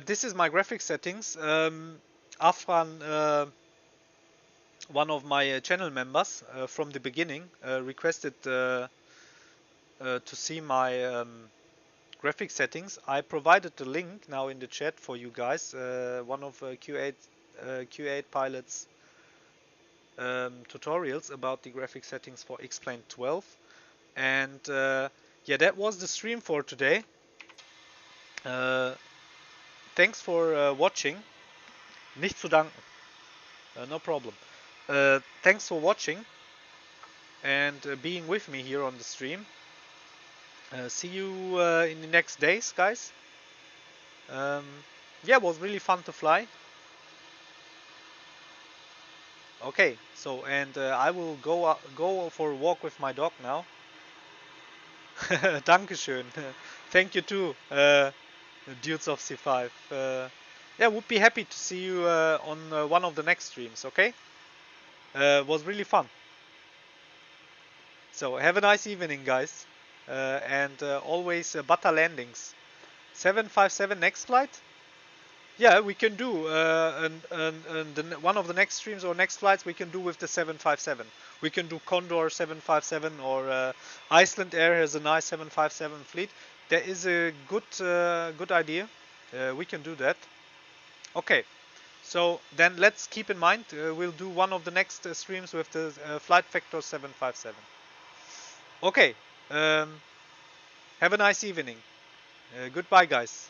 this is my graphic settings. Afran, one of my channel members from the beginning, requested to see my graphic settings. I provided the link now in the chat for you guys. One of Q8 Pilot's tutorials about the graphic settings for XPlane 12. And yeah, that was the stream for today. Thanks for watching. Nicht zu danken. No problem. Thanks for watching and being with me here on the stream. See you in the next days, guys. Yeah, it was really fun to fly. Okay, so and I will go for a walk with my dog now. Dankeschön. Thank you too, Dudes of C5. Yeah, would be happy to see you on one of the next streams. Okay, was really fun. So have a nice evening, guys, and always butter landings. 757 next flight. Yeah, we can do one of the next streams or next flights we can do with the 757. We can do Condor 757 or Iceland Air has a nice 757 fleet. There is a good idea. We can do that. Okay, so then let's keep in mind we'll do one of the next streams with the Flight Factor 757. Okay, have a nice evening. Goodbye, guys.